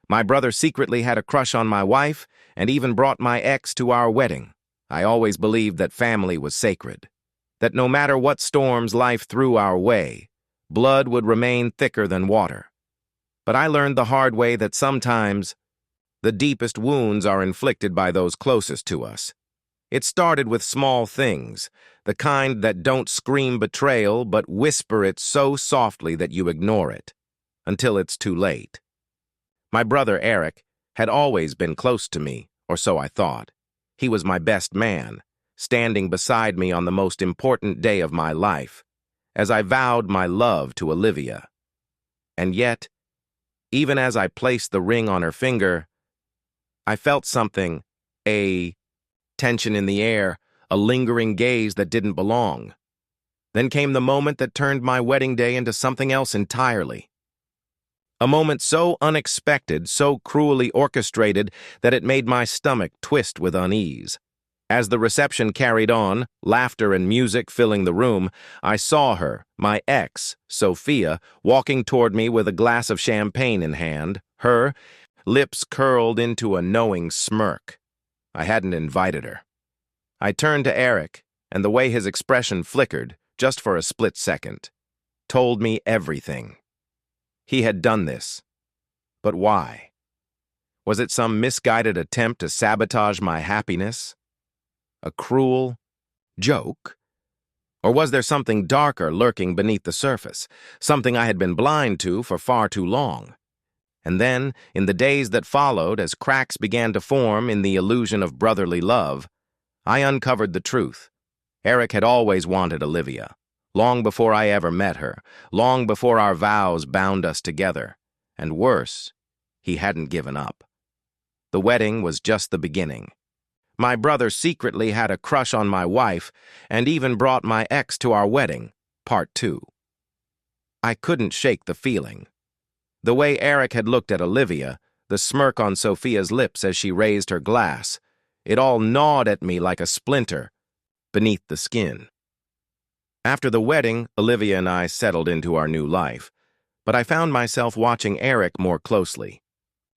My brother secretly had a crush on my wife and even brought my ex to our wedding. I always believed that family was sacred, that no matter what storms life threw our way, blood would remain thicker than water. But I learned the hard way that sometimes the deepest wounds are inflicted by those closest to us. It started with small things, the kind that don't scream betrayal but whisper it so softly that you ignore it, until it's too late. My brother Eric had always been close to me, or so I thought. He was my best man, standing beside me on the most important day of my life, as I vowed my love to Olivia. And yet, even as I placed the ring on her finger, I felt something, a tension in the air, a lingering gaze that didn't belong. Then came the moment that turned my wedding day into something else entirely. A moment so unexpected, so cruelly orchestrated, that it made my stomach twist with unease. As the reception carried on, laughter and music filling the room, I saw her, my ex, Sophia, walking toward me with a glass of champagne in hand, her lips curled into a knowing smirk. I hadn't invited her. I turned to Eric, and the way his expression flickered, just for a split second, told me everything. He had done this. But why? Was it some misguided attempt to sabotage my happiness? A cruel joke? Or was there something darker lurking beneath the surface, something I had been blind to for far too long? And then, in the days that followed, as cracks began to form in the illusion of brotherly love, I uncovered the truth. Eric had always wanted Olivia, long before I ever met her, long before our vows bound us together. And worse, he hadn't given up. The wedding was just the beginning. My brother secretly had a crush on my wife and even brought my ex to our wedding, part 2. I couldn't shake the feeling. The way Eric had looked at Olivia, the smirk on Sophia's lips as she raised her glass, it all gnawed at me like a splinter beneath the skin. After the wedding, Olivia and I settled into our new life, but I found myself watching Eric more closely.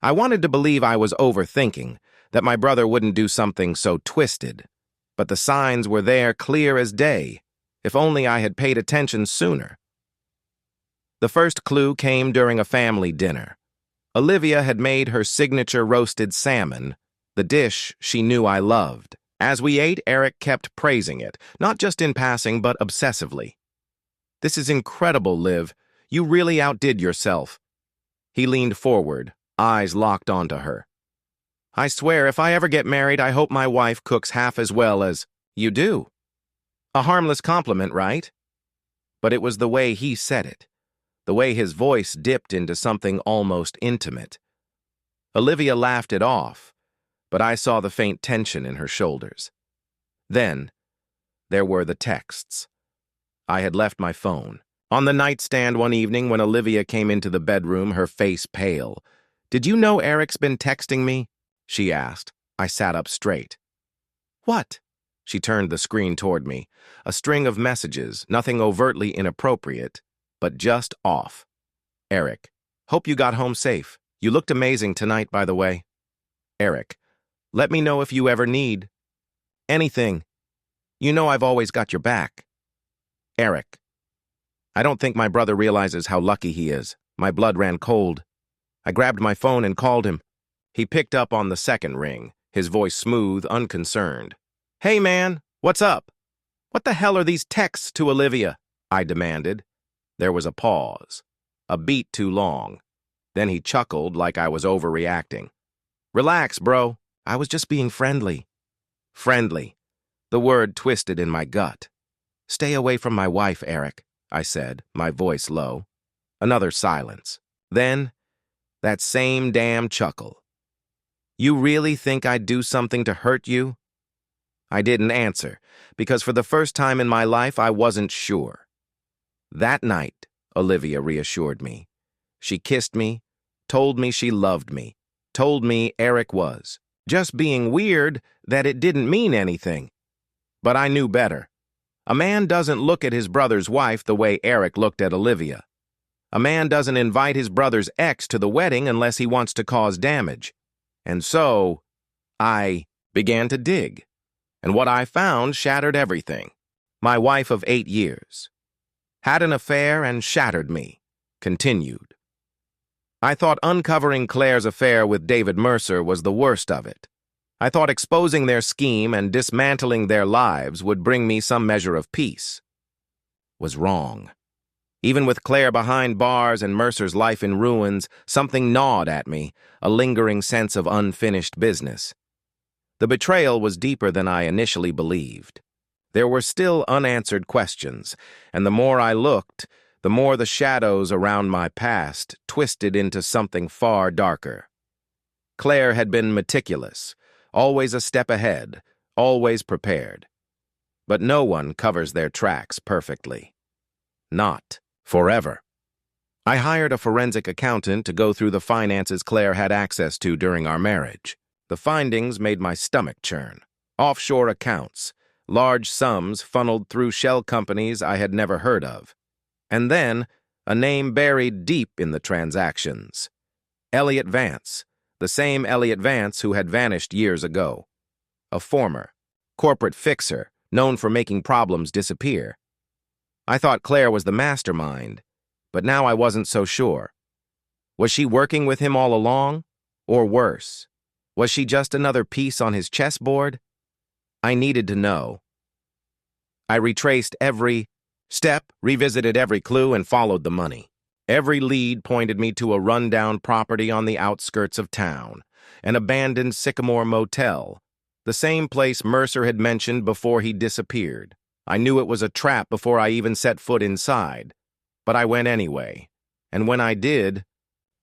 I wanted to believe I was overthinking, that my brother wouldn't do something so twisted, but the signs were there clear as day, if only I had paid attention sooner. The first clue came during a family dinner. Olivia had made her signature roasted salmon, the dish she knew I loved. As we ate, Eric kept praising it, not just in passing, but obsessively. "This is incredible, Liv. You really outdid yourself." He leaned forward, eyes locked onto her. "I swear, if I ever get married, I hope my wife cooks half as well as you do." A harmless compliment, right? But it was the way he said it, the way his voice dipped into something almost intimate. Olivia laughed it off, but I saw the faint tension in her shoulders. Then, there were the texts. I had left my phone on the nightstand one evening when Olivia came into the bedroom, her face pale. "Did you know Eric's been texting me?" she asked. I sat up straight. "What?" She turned the screen toward me. A string of messages, nothing overtly inappropriate, but just off. "Eric, hope you got home safe. You looked amazing tonight, by the way." "Eric, let me know if you ever need anything. You know I've always got your back." "Eric." I don't think my brother realizes how lucky he is. My blood ran cold. I grabbed my phone and called him. He picked up on the second ring, his voice smooth, unconcerned. "Hey, man, what's up? What the hell are these texts to Olivia?" I demanded. There was a pause, a beat too long. Then he chuckled like I was overreacting. "Relax, bro. I was just being friendly." Friendly. The word twisted in my gut. "Stay away from my wife, Eric," I said, my voice low. Another silence. Then, that same damn chuckle. "You really think I'd do something to hurt you?" I didn't answer, because for the first time in my life I wasn't sure. That night, Olivia reassured me. She kissed me, told me she loved me, told me Eric was just being weird, that it didn't mean anything. But I knew better. A man doesn't look at his brother's wife the way Eric looked at Olivia. A man doesn't invite his brother's ex to the wedding unless he wants to cause damage. And so, I began to dig. And what I found shattered everything. My wife of 8 years had an affair and shattered me. Continued. I thought uncovering Claire's affair with David Mercer was the worst of it. I thought exposing their scheme and dismantling their lives would bring me some measure of peace. Was wrong. Even with Claire behind bars and Mercer's life in ruins, something gnawed at me, a lingering sense of unfinished business. The betrayal was deeper than I initially believed. There were still unanswered questions, and the more I looked, the more the shadows around my past twisted into something far darker. Claire had been meticulous, always a step ahead, always prepared. But no one covers their tracks perfectly. Not forever. I hired a forensic accountant to go through the finances Claire had access to during our marriage. The findings made my stomach churn. Offshore accounts, large sums funneled through shell companies I had never heard of. And then, a name buried deep in the transactions. Elliot Vance, the same Elliot Vance who had vanished years ago. A former corporate fixer known for making problems disappear. I thought Claire was the mastermind, but now I wasn't so sure. Was she working with him all along? Or worse, was she just another piece on his chessboard? I needed to know. I retraced every step, revisited every clue, and followed the money. Every lead pointed me to a rundown property on the outskirts of town, an abandoned Sycamore motel, the same place Mercer had mentioned before he disappeared. I knew it was a trap before I even set foot inside, but I went anyway. And when I did,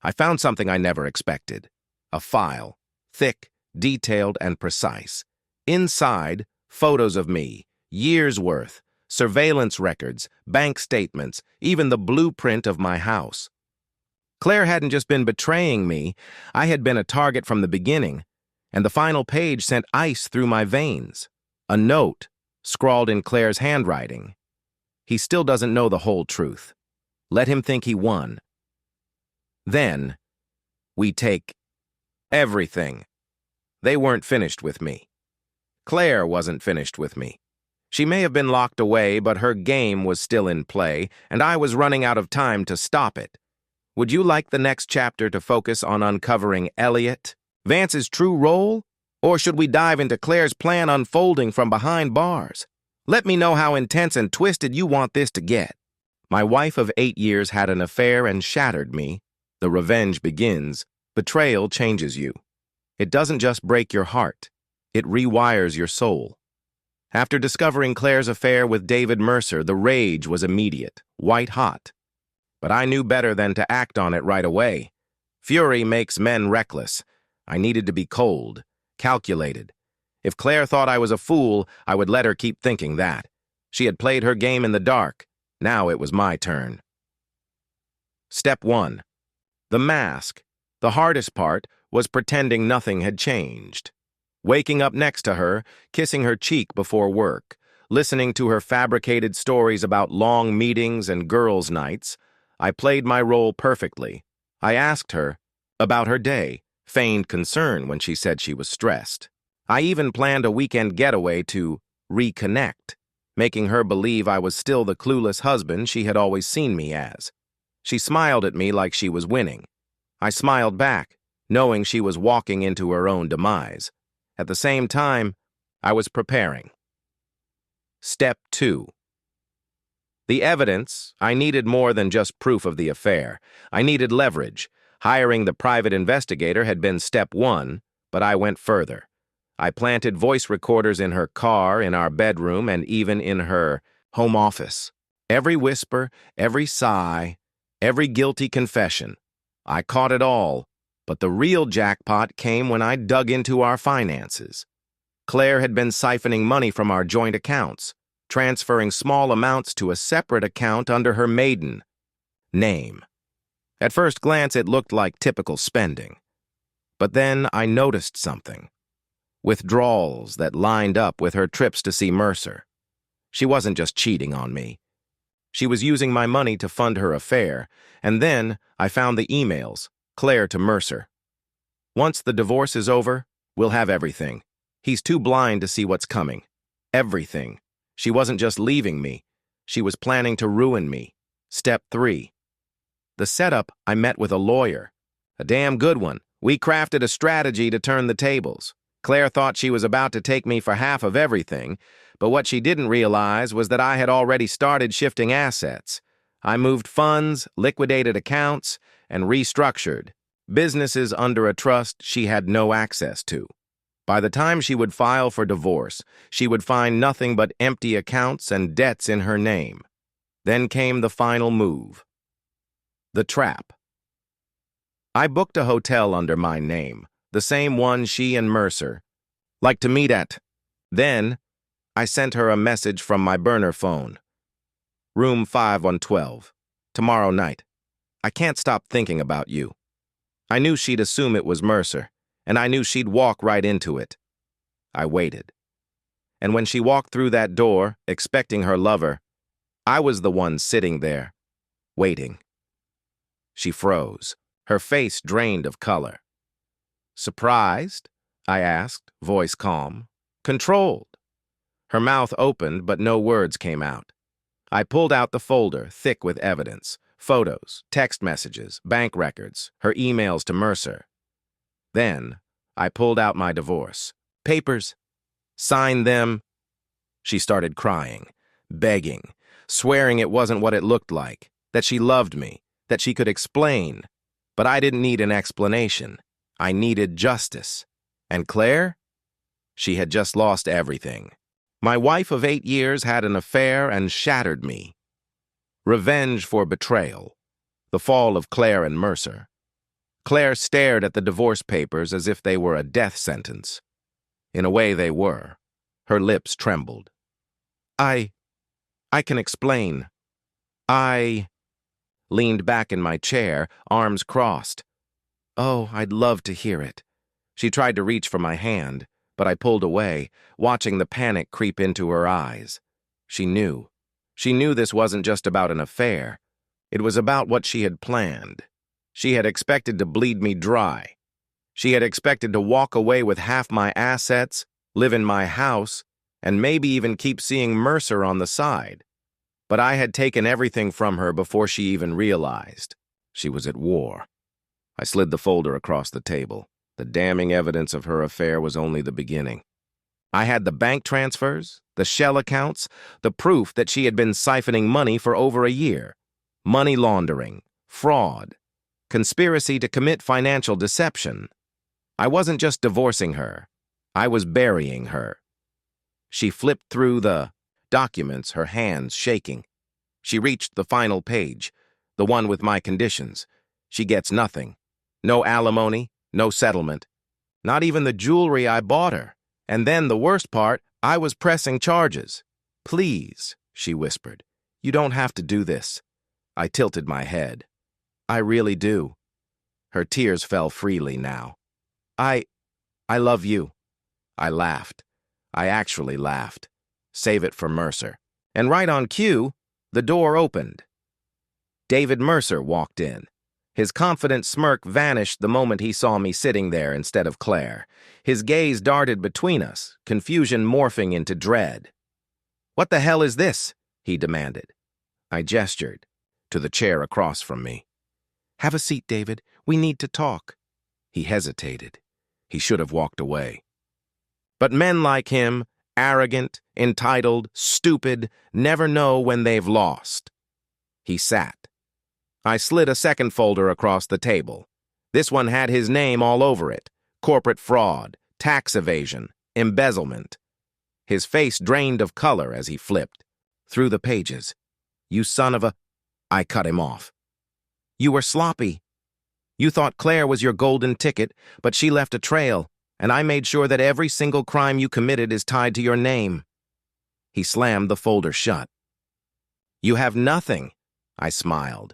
I found something I never expected. A file, thick, detailed, and precise. Inside, photos of me, years' worth, surveillance records, bank statements, even the blueprint of my house. Claire hadn't just been betraying me, I had been a target from the beginning, and the final page sent ice through my veins. A note, scrawled in Claire's handwriting. He still doesn't know the whole truth. Let him think he won. Then, we take everything. They weren't finished with me. Claire wasn't finished with me. She may have been locked away, but her game was still in play, and I was running out of time to stop it. Would you like the next chapter to focus on uncovering Elliot, Vance's true role? Or should we dive into Claire's plan unfolding from behind bars? Let me know how intense and twisted you want this to get. My wife of 8 years had an affair and shattered me. The revenge begins. Betrayal changes you. It doesn't just break your heart. It rewires your soul. After discovering Claire's affair with David Mercer, the rage was immediate, white hot. But I knew better than to act on it right away. Fury makes men reckless. I needed to be cold, calculated. If Claire thought I was a fool, I would let her keep thinking that. She had played her game in the dark. Now it was my turn. Step 1. The mask. The hardest part was pretending nothing had changed. Waking up next to her, kissing her cheek before work, listening to her fabricated stories about long meetings and girls' nights, I played my role perfectly. I asked her about her day, feigned concern when she said she was stressed. I even planned a weekend getaway to reconnect, making her believe I was still the clueless husband she had always seen me as. She smiled at me like she was winning. I smiled back, knowing she was walking into her own demise. At the same time, I was preparing. Step 2. The evidence. I needed more than just proof of the affair. I needed leverage. Hiring the private investigator had been step 1, but I went further. I planted voice recorders in her car, in our bedroom, and even in her home office. Every whisper, every sigh, every guilty confession. I caught it all. But the real jackpot came when I dug into our finances. Claire had been siphoning money from our joint accounts, transferring small amounts to a separate account under her maiden name. At first glance, it looked like typical spending. But then I noticed something. Withdrawals that lined up with her trips to see Mercer. She wasn't just cheating on me. She was using my money to fund her affair, and then I found the emails, Claire to Mercer. Once the divorce is over, we'll have everything. He's too blind to see what's coming. Everything. She wasn't just leaving me. She was planning to ruin me. Step 3. The setup, I met with a lawyer. A damn good one. We crafted a strategy to turn the tables. Claire thought she was about to take me for half of everything, but what she didn't realize was that I had already started shifting assets. I moved funds, liquidated accounts, and restructured businesses under a trust she had no access to. By the time she would file for divorce, she would find nothing but empty accounts and debts in her name. Then came the final move. The trap. I booked a hotel under my name, the same one she and Mercer like to meet at. Then, I sent her a message from my burner phone. Room 512. Tomorrow night. I can't stop thinking about you. I knew she'd assume it was Mercer, and I knew she'd walk right into it. I waited. And when she walked through that door, expecting her lover, I was the one sitting there, waiting. She froze, her face drained of color. Surprised? I asked, voice calm. Controlled. Her mouth opened, but no words came out. I pulled out the folder, thick with evidence, photos, text messages, bank records, her emails to Mercer. Then, I pulled out my divorce. Papers. Signed them. She started crying, begging, swearing it wasn't what it looked like, that she loved me, that she could explain. But I didn't need an explanation. I needed justice. And Claire? She had just lost everything. My wife of 8 years had an affair and shattered me. Revenge for betrayal. The fall of Claire and Mercer. Claire stared at the divorce papers as if they were a death sentence. In a way they were. Her lips trembled. I can explain. I leaned back in my chair, arms crossed. Oh, I'd love to hear it. She tried to reach for my hand, but I pulled away, watching the panic creep into her eyes. She knew. She knew this wasn't just about an affair. It was about what she had planned. She had expected to bleed me dry. She had expected to walk away with half my assets, live in my house, and maybe even keep seeing Mercer on the side. But I had taken everything from her before she even realized. She was at war. I slid the folder across the table. The damning evidence of her affair was only the beginning. I had the bank transfers, the shell accounts, the proof that she had been siphoning money for over a year. Money laundering, fraud, conspiracy to commit financial deception. I wasn't just divorcing her. I was burying her. She flipped through the documents, her hands shaking. She reached the final page, the one with my conditions. She gets nothing. No alimony, no settlement. Not even the jewelry I bought her. And then the worst part, I was pressing charges. Please, she whispered. You don't have to do this. I tilted my head. I really do. Her tears fell freely now. I love you. I laughed. I actually laughed. Save it for Mercer. And right on cue, the door opened. David Mercer walked in. His confident smirk vanished the moment he saw me sitting there instead of Claire. His gaze darted between us, confusion morphing into dread. What the hell is this? He demanded. I gestured to the chair across from me. Have a seat, David. We need to talk. He hesitated. He should have walked away. But men like him, arrogant, entitled, stupid, never know when they've lost. He sat. I slid a second folder across the table. This one had his name all over it. Corporate fraud, tax evasion, embezzlement. His face drained of color as he flipped through the pages. You son of a... I cut him off. You were sloppy. You thought Claire was your golden ticket, but she left a trail, and I made sure that every single crime you committed is tied to your name. He slammed the folder shut. You have nothing, I smiled.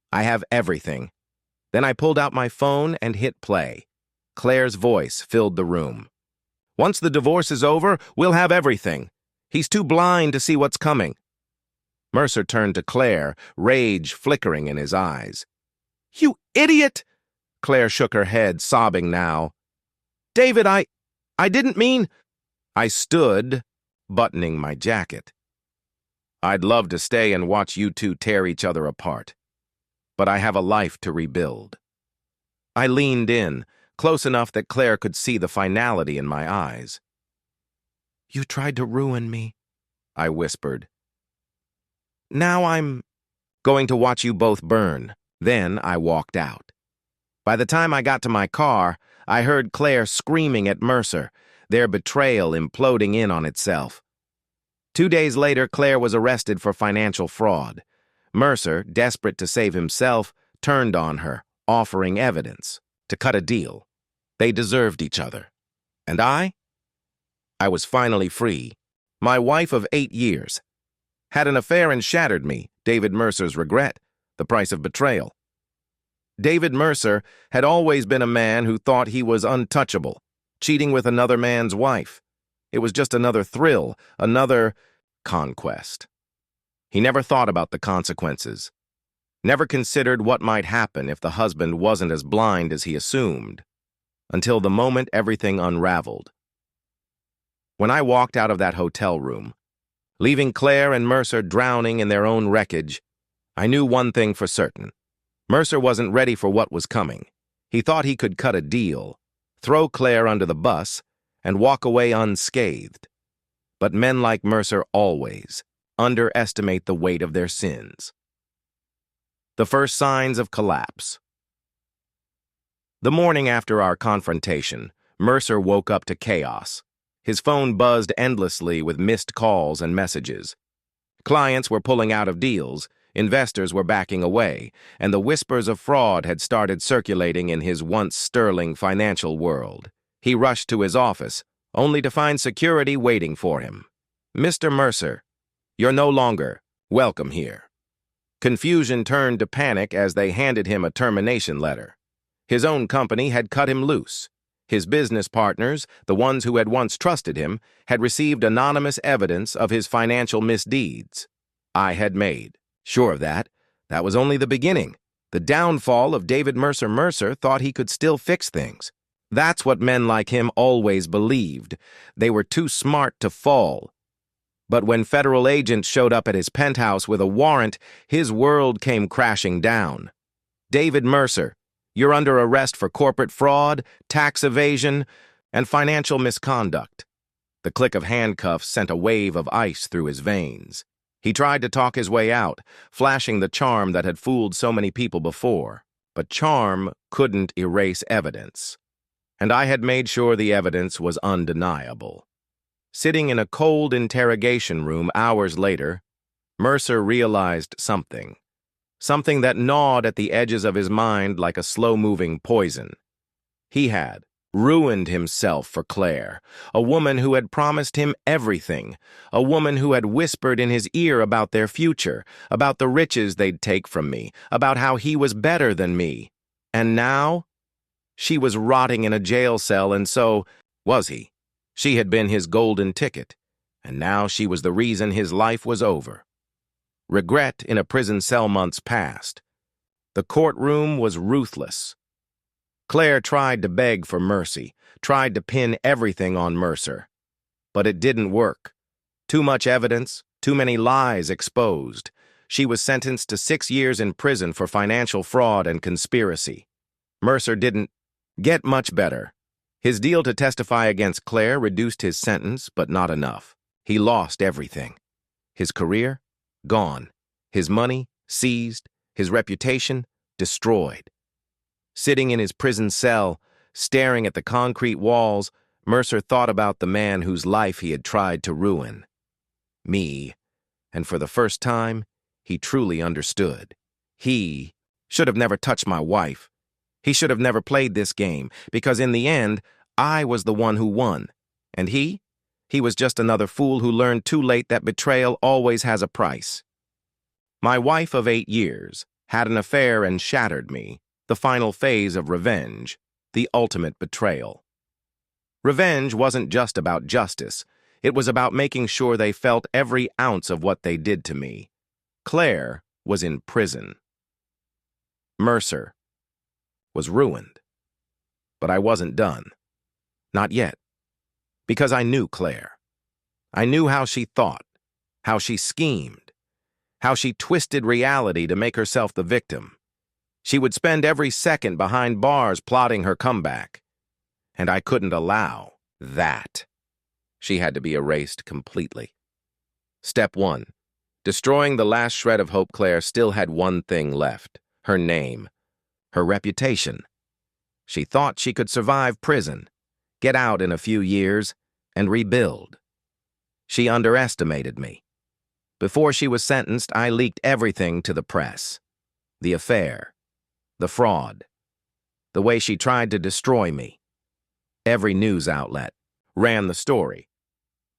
I have everything. Then I pulled out my phone and hit play. Claire's voice filled the room. Once the divorce is over, we'll have everything. He's too blind to see what's coming. Mercer turned to Claire, rage flickering in his eyes. "You idiot!" Claire shook her head, sobbing now. "David, I didn't mean—" I stood, buttoning my jacket. "I'd love to stay and watch you two tear each other apart. But I have a life to rebuild." I leaned in, close enough that Claire could see the finality in my eyes. "You tried to ruin me," I whispered. "Now I'm going to watch you both burn." Then I walked out. By the time I got to my car, I heard Claire screaming at Mercer, their betrayal imploding in on itself. 2 days later, Claire was arrested for financial fraud. Mercer, desperate to save himself, turned on her, offering evidence to cut a deal. They deserved each other. And I was finally free. My wife of 8 years had an affair and shattered me, David Mercer's regret, the price of betrayal. David Mercer had always been a man who thought he was untouchable, cheating with another man's wife. It was just another thrill, another conquest. He never thought about the consequences, never considered what might happen if the husband wasn't as blind as he assumed, until the moment everything unraveled. When I walked out of that hotel room, leaving Claire and Mercer drowning in their own wreckage, I knew one thing for certain. Mercer wasn't ready for what was coming. He thought he could cut a deal, throw Claire under the bus, and walk away unscathed. But men like Mercer always underestimate the weight of their sins. The first signs of collapse. The morning after our confrontation, Mercer woke up to chaos. His phone buzzed endlessly with missed calls and messages. Clients were pulling out of deals, investors were backing away, and the whispers of fraud had started circulating in his once sterling financial world. He rushed to his office, only to find security waiting for him. "Mr. Mercer, you're no longer welcome here." Confusion turned to panic as they handed him a termination letter. His own company had cut him loose. His business partners, the ones who had once trusted him, had received anonymous evidence of his financial misdeeds. I had made sure of that. That was only the beginning. The downfall of David Mercer. Mercer thought he could still fix things. That's what men like him always believed. They were too smart to fall. But when federal agents showed up at his penthouse with a warrant, his world came crashing down. "David Mercer, you're under arrest for corporate fraud, tax evasion, and financial misconduct." The click of handcuffs sent a wave of ice through his veins. He tried to talk his way out, flashing the charm that had fooled so many people before. But charm couldn't erase evidence. And I had made sure the evidence was undeniable. Sitting in a cold interrogation room hours later, Mercer realized something. Something that gnawed at the edges of his mind like a slow-moving poison. He had ruined himself for Claire, a woman who had promised him everything, a woman who had whispered in his ear about their future, about the riches they'd take from me, about how he was better than me. And now, she was rotting in a jail cell, and so was he. She had been his golden ticket, and now she was the reason his life was over. Regret in a prison cell months past. The courtroom was ruthless. Claire tried to beg for mercy, tried to pin everything on Mercer. But it didn't work. Too much evidence, too many lies exposed. She was sentenced to 6 years in prison for financial fraud and conspiracy. Mercer didn't get much better. His deal to testify against Claire reduced his sentence, but not enough. He lost everything. His career? Gone. His money? Seized. His reputation? Destroyed. Sitting in his prison cell, staring at the concrete walls, Mercer thought about the man whose life he had tried to ruin. Me. And for the first time, he truly understood. He should have never touched my wife. He should have never played this game, because in the end, I was the one who won. And he was just another fool who learned too late that betrayal always has a price. My wife of 8 years had an affair and shattered me, the final phase of revenge, the ultimate betrayal. Revenge wasn't just about justice. It was about making sure they felt every ounce of what they did to me. Claire was in prison. Mercer was ruined. But I wasn't done. Not yet. Because I knew Claire. I knew how she thought, how she schemed, how she twisted reality to make herself the victim. She would spend every second behind bars plotting her comeback. And I couldn't allow that. She had to be erased completely. Step 1. Destroying the last shred of hope. Claire still had one thing left: her name, her reputation. She thought she could survive prison, get out in a few years, and rebuild. She underestimated me. Before she was sentenced, I leaked everything to the press. The affair, the fraud, the way she tried to destroy me. Every news outlet ran the story.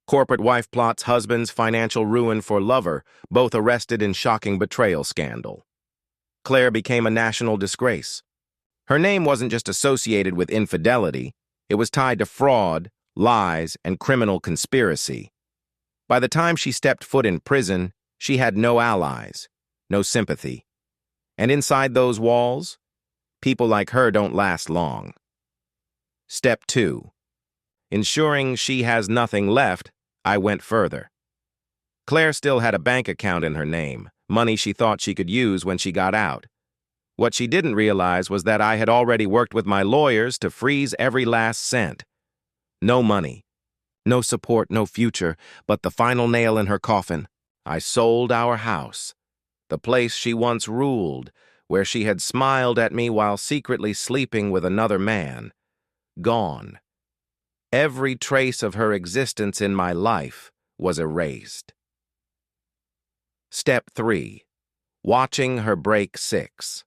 Corporate wife plots husband's financial ruin for lover, both arrested in shocking betrayal scandal. Claire became a national disgrace. Her name wasn't just associated with infidelity, it was tied to fraud, lies, and criminal conspiracy. By the time she stepped foot in prison, she had no allies, no sympathy. And inside those walls, people like her don't last long. Step 2. Ensuring she has nothing left, I went further. Claire still had a bank account in her name, money she thought she could use when she got out. What she didn't realize was that I had already worked with my lawyers to freeze every last cent. No money, no support, no future, but the final nail in her coffin. I sold our house, the place she once ruled, where she had smiled at me while secretly sleeping with another man. Gone. Every trace of her existence in my life was erased. Step 3. Watching her break 6.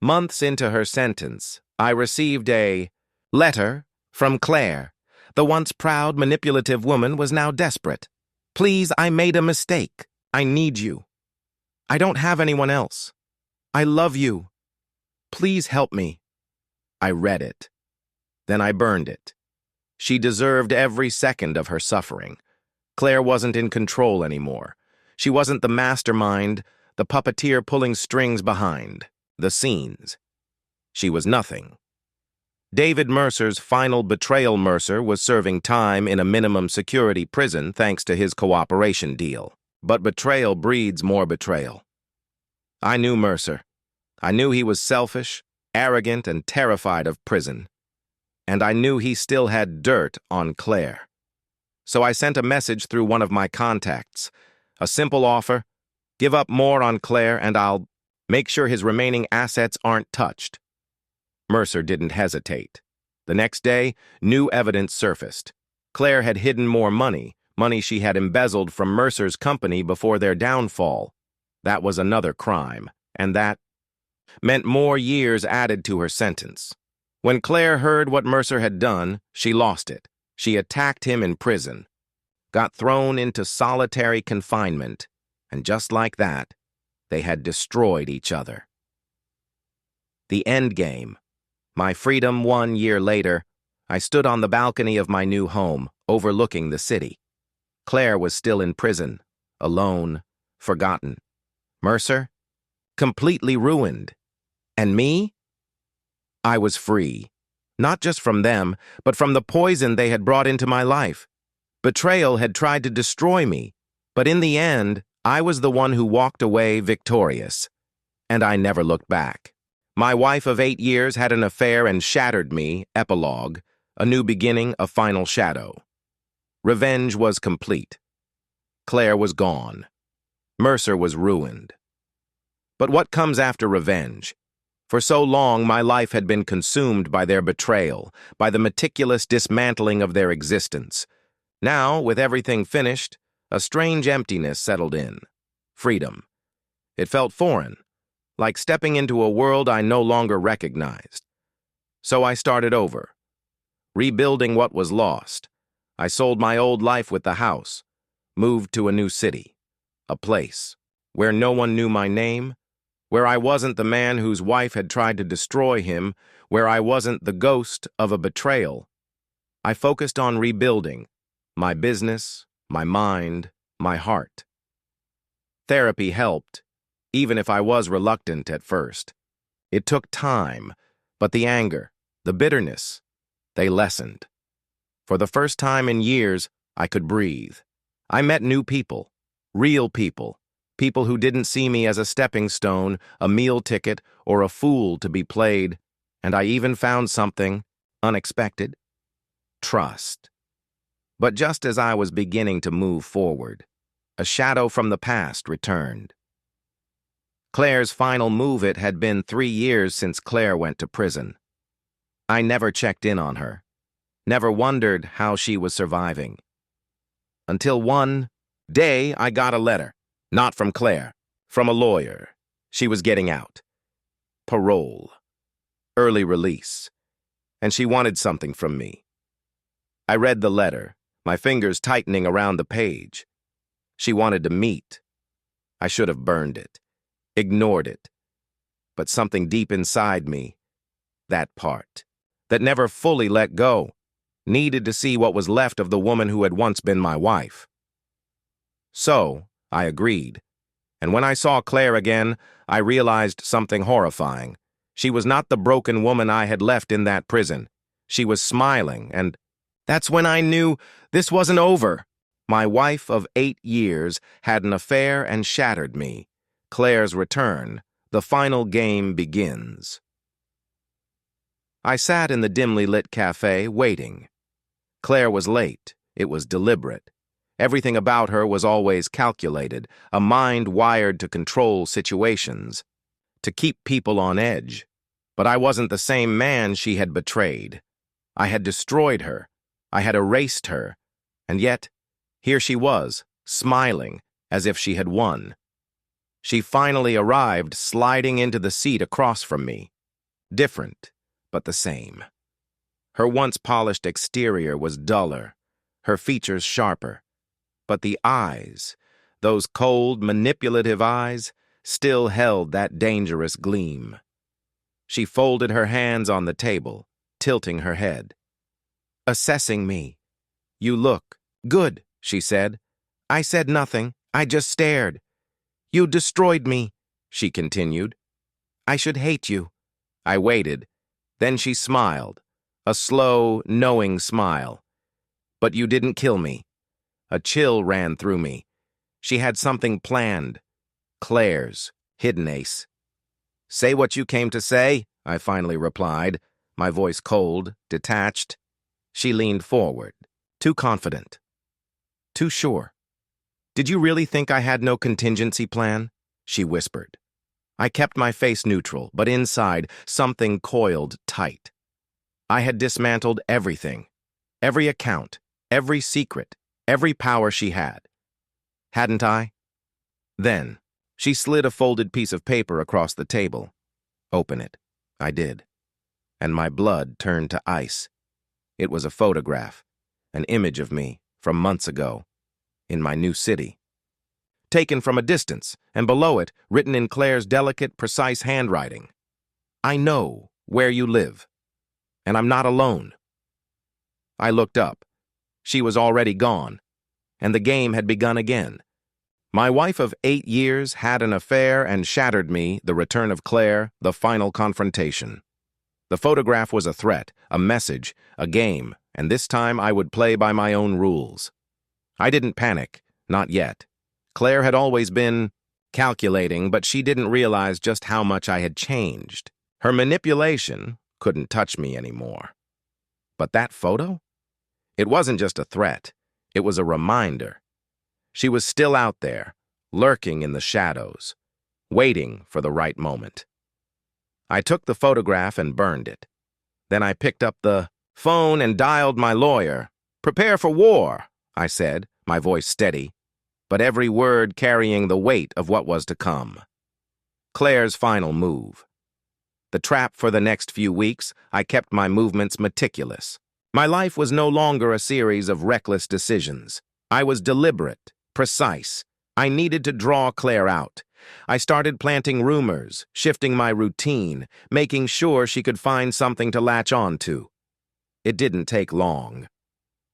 Months into her sentence, I received a letter from Claire. The once proud, manipulative woman was now desperate. Please, I made a mistake. I need you. I don't have anyone else. I love you. Please help me. I read it. Then I burned it. She deserved every second of her suffering. Claire wasn't in control anymore. She wasn't the mastermind, the puppeteer pulling strings behind the scenes. She was nothing. David Mercer's final betrayal. Mercer was serving time in a minimum security prison thanks to his cooperation deal. But betrayal breeds more betrayal. I knew Mercer. I knew he was selfish, arrogant, and terrified of prison. And I knew he still had dirt on Claire. So I sent a message through one of my contacts. A simple offer: give up more on Claire and I'll make sure his remaining assets aren't touched. Mercer didn't hesitate. The next day, new evidence surfaced. Claire had hidden more money she had embezzled from Mercer's company before their downfall. That was another crime, and that meant more years added to her sentence. When Claire heard what Mercer had done, she lost it. She attacked him in prison, got thrown into solitary confinement, and just like that, they had destroyed each other. The end game. My freedom 1 year later, I stood on the balcony of my new home, overlooking the city. Claire was still in prison, alone, forgotten. Mercer, completely ruined. And me? I was free. Not just from them, but from the poison they had brought into my life. Betrayal had tried to destroy me, but in the end, I was the one who walked away victorious. And I never looked back. My wife of 8 years had an affair and shattered me. Epilogue. A new beginning, a final shadow. Revenge was complete. Claire was gone. Mercer was ruined. But what comes after revenge? For so long, my life had been consumed by their betrayal, by the meticulous dismantling of their existence. Now, with everything finished, a strange emptiness settled in. Freedom. It felt foreign, like stepping into a world I no longer recognized. So I started over, rebuilding what was lost. I sold my old life with the house, moved to a new city, a place where no one knew my name, where I wasn't the man whose wife had tried to destroy him, where I wasn't the ghost of a betrayal. I focused on rebuilding my business, my mind, my heart. Therapy helped, even if I was reluctant at first. It took time, but the anger, the bitterness, they lessened. For the first time in years, I could breathe. I met new people, real people, people who didn't see me as a stepping stone, a meal ticket, or a fool to be played, and I even found something unexpected: trust. But just as I was beginning to move forward, a shadow from the past returned. Claire's final move. It had been 3 years since Claire went to prison. I never checked in on her, never wondered how she was surviving. Until one day I got a letter, not from Claire, from a lawyer. She was getting out. Parole. Early release. And she wanted something from me. I read the letter, my fingers tightening around the page. She wanted to meet. I should have burned it, ignored it. But something deep inside me, that part, that never fully let go, needed to see what was left of the woman who had once been my wife. So, I agreed. And when I saw Claire again, I realized something horrifying. She was not the broken woman I had left in that prison. She was smiling, and that's when I knew this wasn't over. My wife of 8 years had an affair and shattered me. Claire's return. The final game begins. I sat in the dimly lit cafe, waiting. Claire was late. It was deliberate. Everything about her was always calculated, a mind wired to control situations, to keep people on edge. But I wasn't the same man she had betrayed. I had destroyed her. I had erased her. And yet, here she was, smiling, as if she had won. She finally arrived, sliding into the seat across from me. Different, but the same. Her once polished exterior was duller, her features sharper. But the eyes, those cold, manipulative eyes, still held that dangerous gleam. She folded her hands on the table, tilting her head. Assessing me. "You look good," she said. I said nothing. I just stared. "You destroyed me," she continued. "I should hate you." I waited. Then she smiled, a slow, knowing smile. "But you didn't kill me." A chill ran through me. She had something planned. Claire's hidden ace. "Say what you came to say," I finally replied, my voice cold, detached. She leaned forward, too confident, too sure. "Did you really think I had no contingency plan?" she whispered. I kept my face neutral, but inside, something coiled tight. I had dismantled everything, every account, every secret, every power she had. Hadn't I? Then, she slid a folded piece of paper across the table. "Open it." I did. And my blood turned to ice. It was a photograph, an image of me from months ago, in my new city. Taken from a distance, and below it, written in Claire's delicate, precise handwriting. "I know where you live, and I'm not alone." I looked up. She was already gone, and the game had begun again. My wife of 8 years had an affair and shattered me, the return of Claire, the final confrontation. The photograph was a threat, a message, a game, and this time I would play by my own rules. I didn't panic, not yet. Claire had always been calculating, but she didn't realize just how much I had changed. Her manipulation couldn't touch me anymore. But that photo? It wasn't just a threat. It was a reminder. She was still out there, lurking in the shadows, waiting for the right moment. I took the photograph and burned it. Then I picked up the phone and dialed my lawyer. "Prepare for war," I said, my voice steady, but every word carrying the weight of what was to come. Claire's final move. The trap for the next few weeks, I kept my movements meticulous. My life was no longer a series of reckless decisions. I was deliberate, precise. I needed to draw Claire out. I started planting rumors, shifting my routine, making sure she could find something to latch on to. It didn't take long.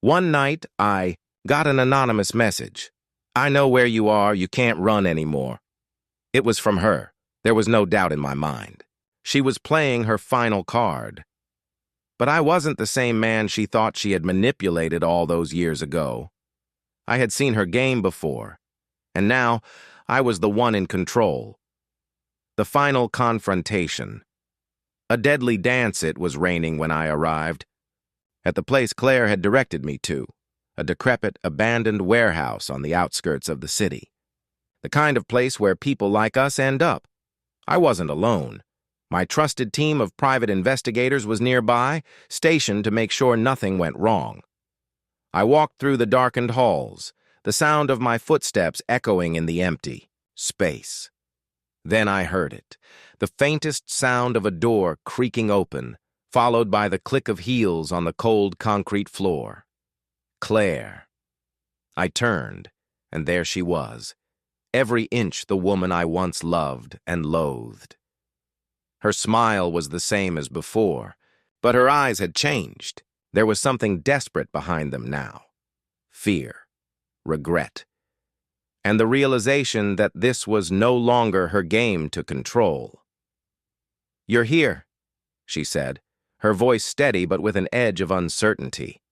One night, I got an anonymous message. I know where you are. You can't run anymore. It was from her. There was no doubt in my mind. She was playing her final card. But I wasn't the same man she thought she had manipulated all those years ago. I had seen her game before, and now I was the one in control. The final confrontation. A deadly dance it was raining when I arrived, at the place Claire had directed me to, a decrepit, abandoned warehouse on the outskirts of the city. The kind of place where people like us end up. I wasn't alone. My trusted team of private investigators was nearby, stationed to make sure nothing went wrong. I walked through the darkened halls, the sound of my footsteps echoing in the empty space. Then I heard it, the faintest sound of a door creaking open, followed by the click of heels on the cold concrete floor. Claire. I turned, and there she was, every inch the woman I once loved and loathed. Her smile was the same as before, but her eyes had changed. There was something desperate behind them now. Fear, regret, and the realization that this was no longer her game to control. "You're here," she said, her voice steady but with an edge of uncertainty.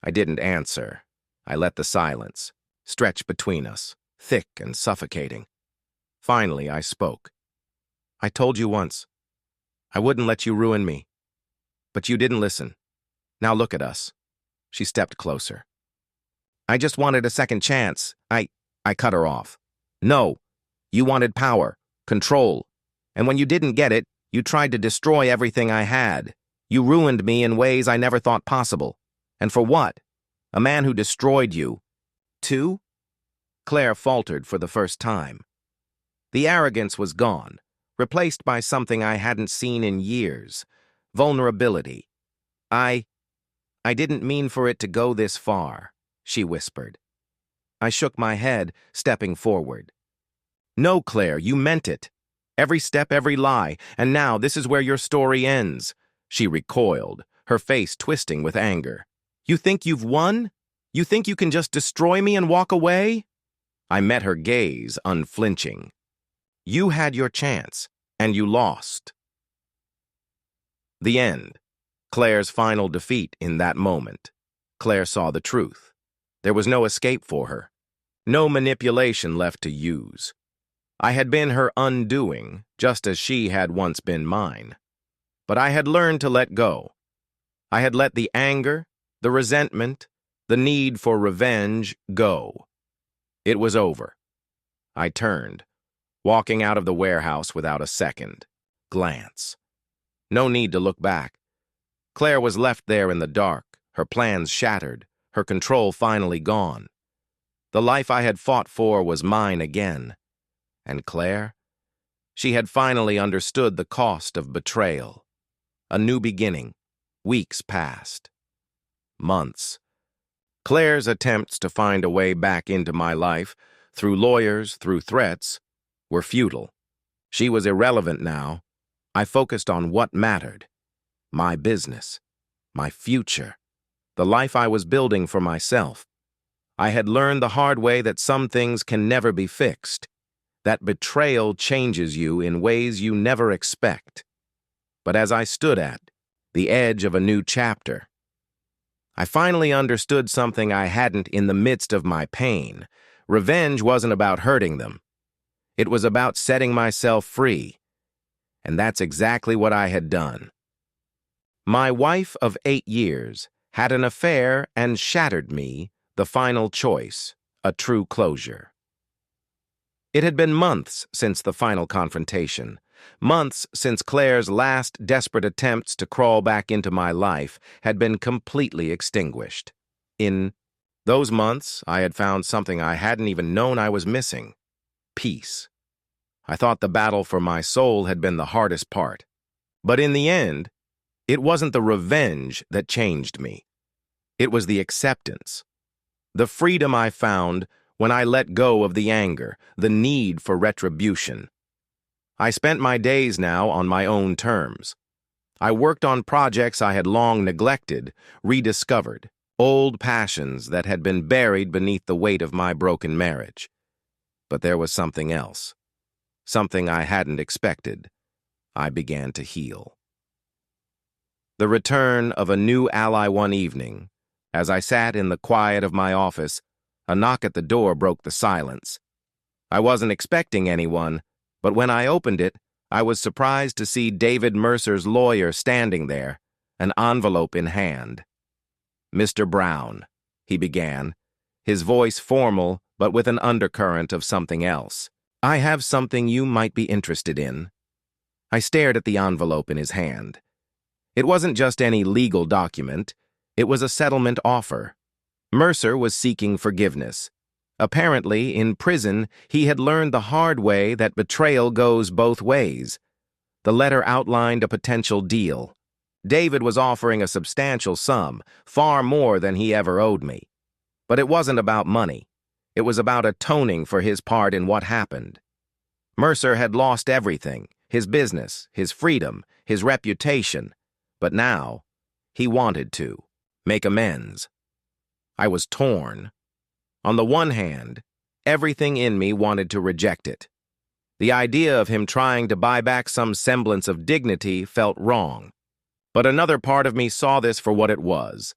I didn't answer. I let the silence stretch between us, thick and suffocating. Finally, I spoke. "I told you once. I wouldn't let you ruin me. But you didn't listen. Now look at us." She stepped closer. "I just wanted a second chance." I cut her off. "No. You wanted power, control. And when you didn't get it, you tried to destroy everything I had. You ruined me in ways I never thought possible. And for what? A man who destroyed you. Too?" Claire faltered for the first time. The arrogance was gone, replaced by something I hadn't seen in years. Vulnerability. I didn't mean for it to go this far," she whispered. I shook my head, stepping forward. "No, Claire, you meant it. Every step, every lie, and now this is where your story ends." She recoiled, her face twisting with anger. "You think you've won? You think you can just destroy me and walk away?" I met her gaze, unflinching. "You had your chance, and you lost." The end. Claire's final defeat in that moment. Claire saw the truth. There was no escape for her. No manipulation left to use. I had been her undoing, just as she had once been mine. But I had learned to let go. I had let the anger, the resentment, the need for revenge go. It was over. I turned, walking out of the warehouse without a second glance. No need to look back. Claire was left there in the dark, her plans shattered, her control finally gone. The life I had fought for was mine again. And Claire? She had finally understood the cost of betrayal. A new beginning. Weeks passed. Months. Claire's attempts to find a way back into my life, through lawyers, through threats, were futile. She was irrelevant now. I focused on what mattered. My business. My future. The life I was building for myself. I had learned the hard way that some things can never be fixed. That betrayal changes you in ways you never expect. But as I stood at the edge of a new chapter, I finally understood something I hadn't in the midst of my pain. Revenge wasn't about hurting them. It was about setting myself free. And that's exactly what I had done. My wife of 8 years had an affair and shattered me, the final choice, a true closure. It had been months since the final confrontation, months since Claire's last desperate attempts to crawl back into my life had been completely extinguished. In those months, I had found something I hadn't even known I was missing: peace. I thought the battle for my soul had been the hardest part. But in the end, it wasn't the revenge that changed me. It was the acceptance. The freedom I found when I let go of the anger, the need for retribution. I spent my days now on my own terms. I worked on projects I had long neglected, rediscovered, old passions that had been buried beneath the weight of my broken marriage. But there was something else, something I hadn't expected. I began to heal. The return of a new ally one evening. As I sat in the quiet of my office, a knock at the door broke the silence. I wasn't expecting anyone, but when I opened it, I was surprised to see David Mercer's lawyer standing there, an envelope in hand. "Mr. Brown," he began, his voice formal but with an undercurrent of something else. "I have something you might be interested in." I stared at the envelope in his hand. It wasn't just any legal document. It was a settlement offer. Mercer was seeking forgiveness. Apparently, in prison, he had learned the hard way that betrayal goes both ways. The letter outlined a potential deal. David was offering a substantial sum, far more than he ever owed me. But it wasn't about money. It was about atoning for his part in what happened. Mercer had lost everything, his business, his freedom, his reputation. But now, he wanted to make amends. I was torn. On the one hand, everything in me wanted to reject it. The idea of him trying to buy back some semblance of dignity felt wrong. But another part of me saw this for what it was.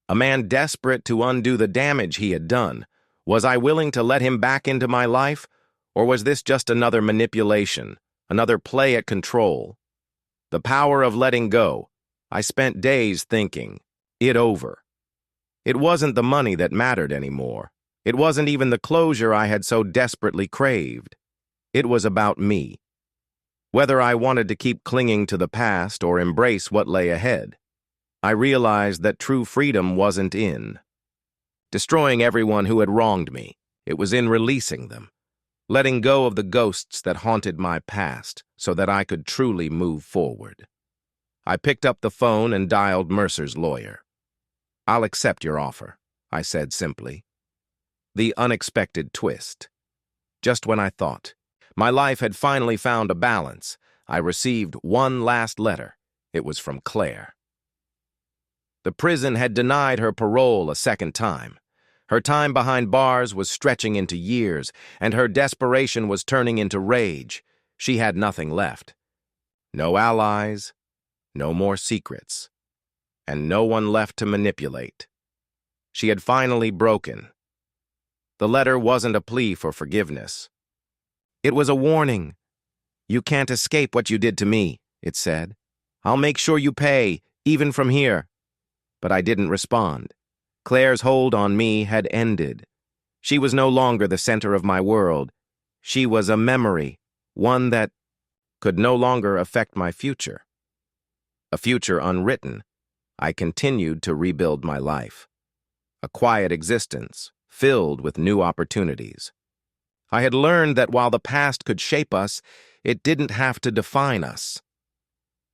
A man desperate to undo the damage he had done. Was I willing to let him back into my life, or was this just another manipulation, another play at control? The power of letting go. I spent days thinking it over. It wasn't the money that mattered anymore. It wasn't even the closure I had so desperately craved. It was about me. Whether I wanted to keep clinging to the past or embrace what lay ahead. I realized that true freedom wasn't in destroying everyone who had wronged me. It was in releasing them, letting go of the ghosts that haunted my past so that I could truly move forward. I picked up the phone and dialed Mercer's lawyer. "I'll accept your offer," I said simply. The unexpected twist. Just when I thought my life had finally found a balance, I received one last letter. It was from Claire. The prison had denied her parole a second time. Her time behind bars was stretching into years, and her desperation was turning into rage. She had nothing left. No allies, no more secrets, and no one left to manipulate. She had finally broken. The letter wasn't a plea for forgiveness. It was a warning. "You can't escape what you did to me," it said. "I'll make sure you pay, even from here." But I didn't respond. Claire's hold on me had ended. She was no longer the center of my world. She was a memory, one that could no longer affect my future. A future unwritten, I continued to rebuild my life. A quiet existence, filled with new opportunities. I had learned that while the past could shape us, it didn't have to define us.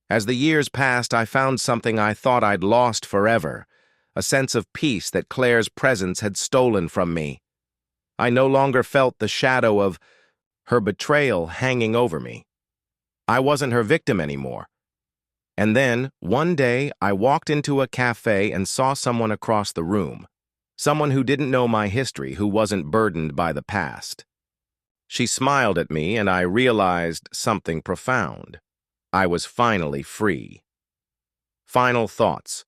As the years passed, I found something I thought I'd lost forever, a sense of peace that Claire's presence had stolen from me. I no longer felt the shadow of her betrayal hanging over me. I wasn't her victim anymore. And then, one day, I walked into a cafe and saw someone across the room. Someone who didn't know my history, who wasn't burdened by the past. She smiled at me, and I realized something profound. I was finally free. Final thoughts.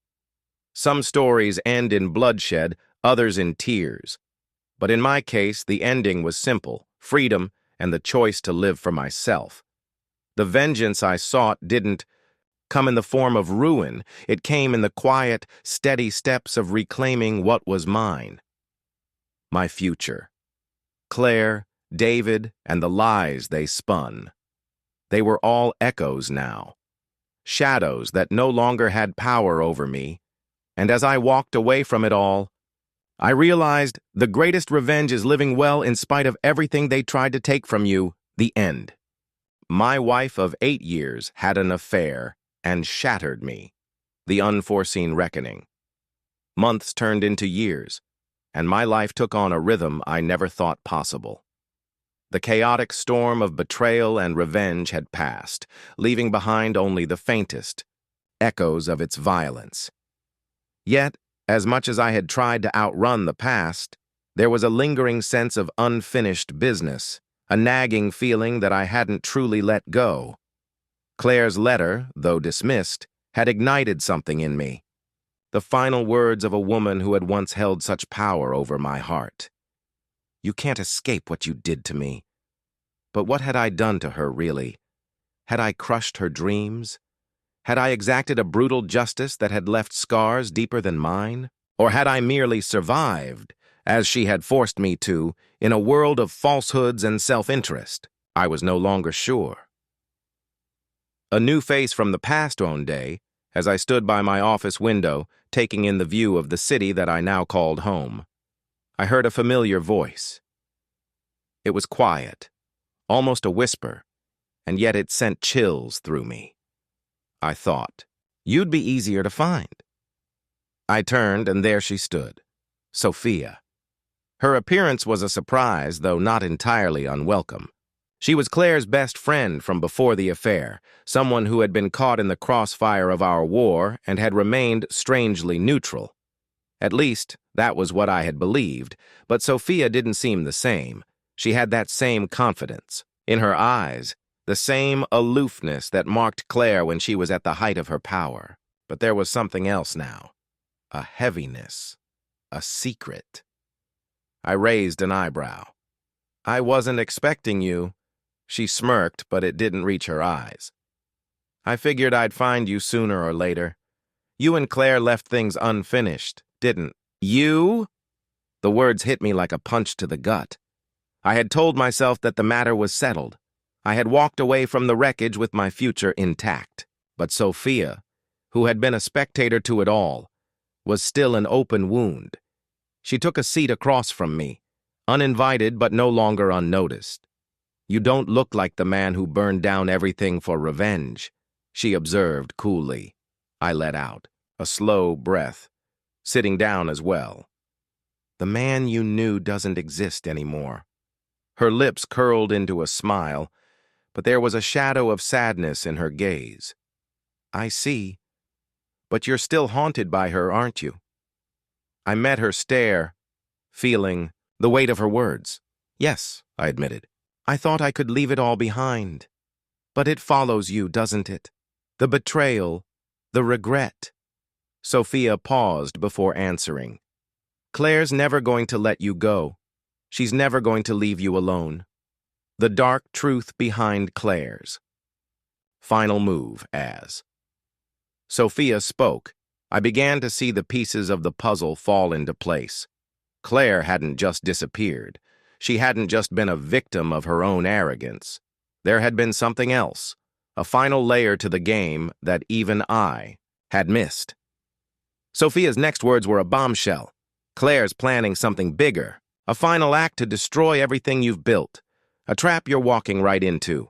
Some stories end in bloodshed, others in tears. But in my case, the ending was simple: freedom and the choice to live for myself. The vengeance I sought didn't come in the form of ruin. It came in the quiet, steady steps of reclaiming what was mine. My future. Claire, David, and the lies they spun. They were all echoes now. Shadows that no longer had power over me. And as I walked away from it all, I realized the greatest revenge is living well in spite of everything they tried to take from you. The end. My wife of 8 years had an affair and shattered me. The unforeseen reckoning. Months turned into years, and my life took on a rhythm I never thought possible. The chaotic storm of betrayal and revenge had passed, leaving behind only the faintest echoes of its violence. Yet, As much as I had tried to outrun the past, there was a lingering sense of unfinished business, a nagging feeling that I hadn't truly let go. Claire's letter, though dismissed, had ignited something in me. The final words of a woman who had once held such power over my heart. "You can't escape what you did to me." But what had I done to her, really? Had I crushed her dreams? Had I exacted a brutal justice that had left scars deeper than mine? Or had I merely survived, as she had forced me to, in a world of falsehoods and self-interest? I was no longer sure. A new face from the past one day, as I stood by my office window, taking in the view of the city that I now called home. I heard a familiar voice. It was quiet, almost a whisper, and yet it sent chills through me. I thought, "You'd be easier to find." I turned, and there she stood, Sophia. Her appearance was a surprise, though not entirely unwelcome. She was Claire's best friend from before the affair, someone who had been caught in the crossfire of our war and had remained strangely neutral. At least, that was what I had believed, but Sophia didn't seem the same. She had that same confidence. In her eyes, the same aloofness that marked Claire when she was at the height of her power. But there was something else now. A heaviness. A secret. I raised an eyebrow. "I wasn't expecting you." She smirked, but it didn't reach her eyes. "I figured I'd find you sooner or later. You and Claire left things unfinished, didn't you?" The words hit me like a punch to the gut. I had told myself that the matter was settled. I had walked away from the wreckage with my future intact. But Sophia, who had been a spectator to it all, was still an open wound. She took a seat across from me, uninvited but no longer unnoticed. "You don't look like the man who burned down everything for revenge," she observed coolly. I let out a slow breath, sitting down as well. "The man you knew doesn't exist anymore." Her lips curled into a smile, but there was a shadow of sadness in her gaze. "I see. But you're still haunted by her, aren't you?" I met her stare, feeling the weight of her words. "Yes," I admitted. "I thought I could leave it all behind. But it follows you, doesn't it? The betrayal, the regret." Sophia paused before answering. "Claire's never going to let you go. She's never going to leave you alone." The dark truth behind Claire's final move as Sophia spoke, I began to see the pieces of the puzzle fall into place. Claire hadn't just disappeared. She hadn't just been a victim of her own arrogance. There had been something else, a final layer to the game that even I had missed. Sophia's next words were a bombshell. "Claire's planning something bigger, a final act to destroy everything you've built, a trap you're walking right into."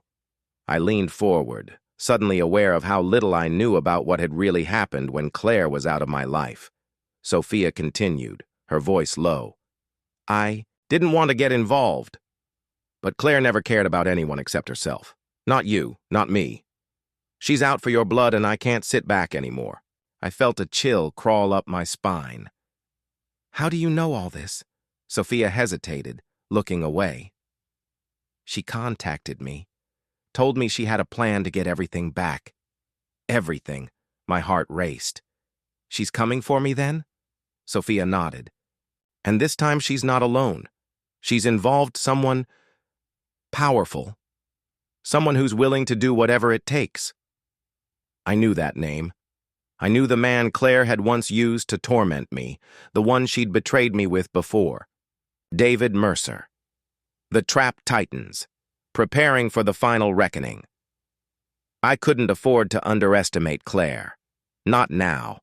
I leaned forward, suddenly aware of how little I knew about what had really happened when Claire was out of my life. Sophia continued, her voice low. "I didn't want to get involved. But Claire never cared about anyone except herself. Not you, not me. She's out for your blood and I can't sit back anymore." I felt a chill crawl up my spine. "How do you know all this?" Sophia hesitated, looking away. "She contacted me. Told me she had a plan to get everything back." "Everything." My heart raced. "She's coming for me then?" Sophia nodded. "And this time she's not alone. She's involved someone powerful. Someone who's willing to do whatever it takes." I knew that name. I knew the man Claire had once used to torment me, the one she'd betrayed me with before. David Mercer. The trap tightens, preparing for the final reckoning. I couldn't afford to underestimate Claire. Not now.